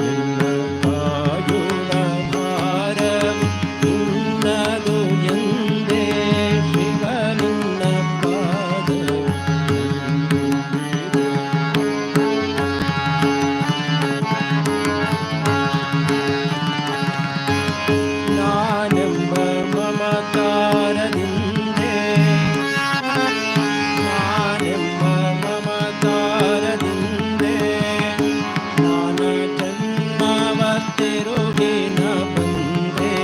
ಎನ್ನ ಕಾಯುವ ಭಾರವು ನಿನ್ನದು ಎಂದೇ ಶಿವ ನಿನ್ನ ಪಾದವ ನಾನೆಂಬ ಮಮಕಾರದಿಂದೆ ನಾನೆಂಬ ಮಮಕಾರದಿಂದೆ ನಾನ ಜನ್ಮವ ತಿರುಗಿನ ಬಂದೆ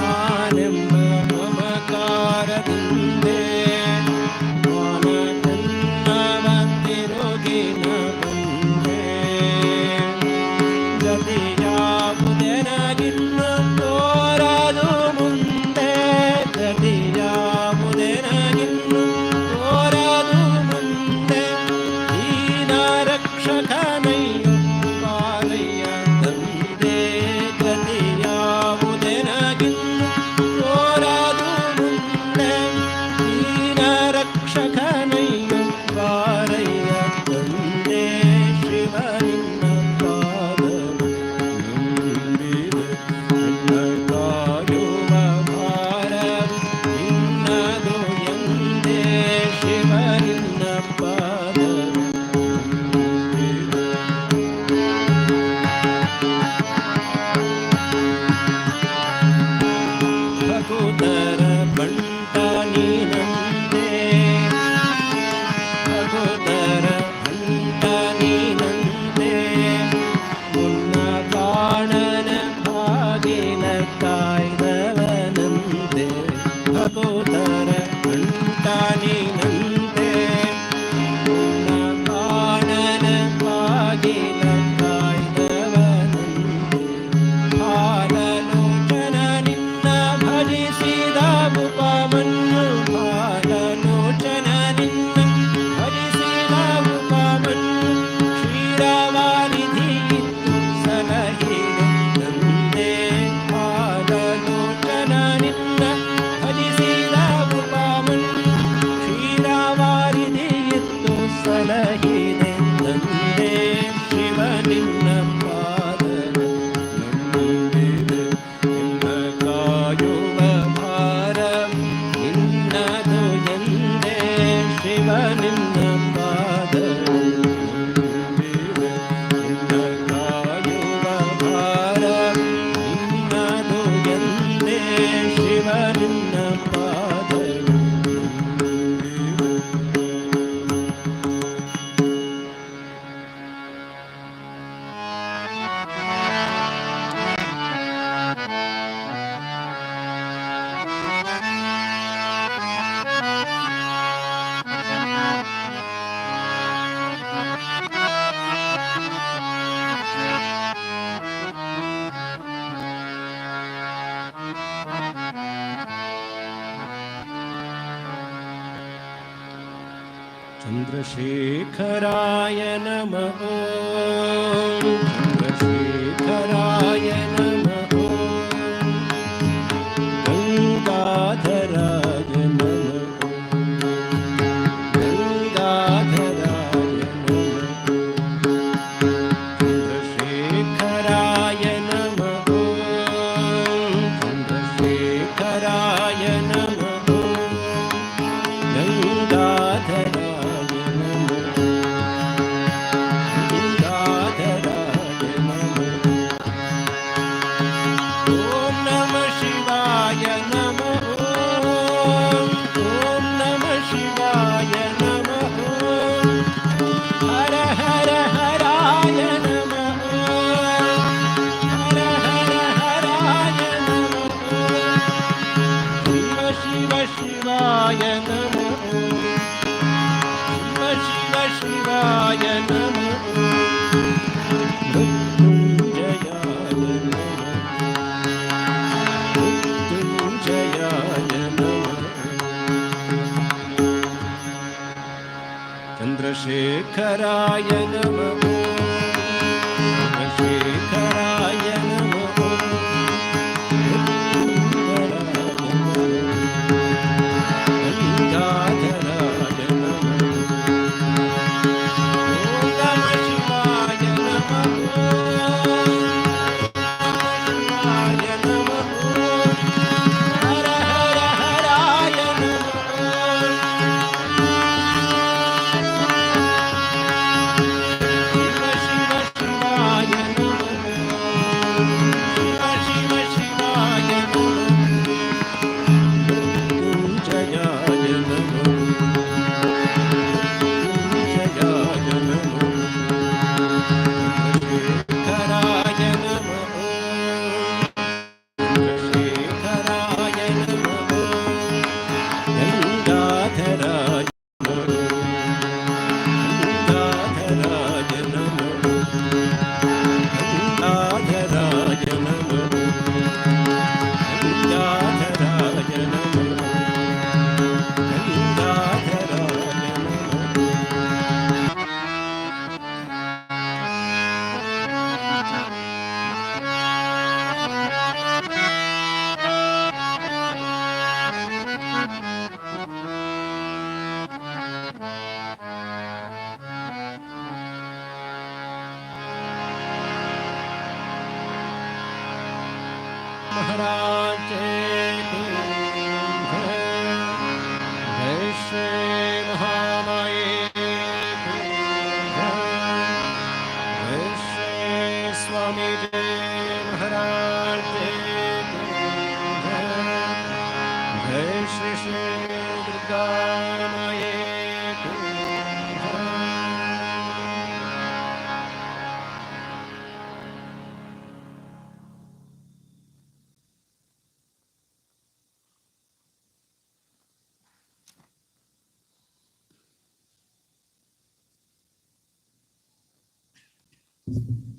ನಾನೆಂಬ ಮಮಕಾರದಿಂದೆ ನಾನ ಜನ್ಮವ ತಿರುಗಿನ ಬಂದೆ ಗತಿಯಾವುದೆನಗಿನ್ನು ತೋರದು ಮುಂದೆ ಗತಿಯಾವುದೆನಗಿನ್ನು ತೋರದು ಮುಂದೆ ದೀನ ರಕ್ಷಕನಯ್ಯೋ ಬಾರಯ್ಯ ತಂದೆ ಗತಿಯಾವುದೆನಗಿನ್ನು ತೋರದು ಮುಂದೆ ದೀನ ರಕ್ಷಕನಯ್ಯೋ ಬಾರಯ್ಯ ತಂದೆ ಶಿವ ನಿನ್ನ ಪಾದವ ನಂಬಿದೆ ನನ್ನ ಕಾಯುವ ಭಾರವು ನಿನ್ನದು ಎಂದೇ ಶಿವ ನಿನ್ನ ಪಾದವ ನಂಬಿದೆ ಭಕುತರ ಬಂಟ ನೀನಂತೆ ಭಕುತರ ಬಂಟ ನೀನಂತೆ ಮುನ್ನ ಬಾಣನ ಬಾಗಿಲ ಕಾಯ್ದವನಂತೆ ಭಕುತರ ಬಂಟ ನೀನಂತೆ चन्द्रशेखराय नमः चन्द्रशेखराय नमः गङ्गाधराय नमः गङ्गाधराय नमः चन्द्रशेखराय नमः चन्द्रशेखराय नमः गङ्गाधराय शिवाय नमः शिव शिवाय नमः मृत्युञ्जयाय नमः मृत्युञ्जयाय नमः चन्द्रशेखराय नमः चन्द्रशेखराय नमः महाराज जय श्री महामाये जय श्री स्वामी जय महाराज जय श्री श्री दुर्गा माये Thank you.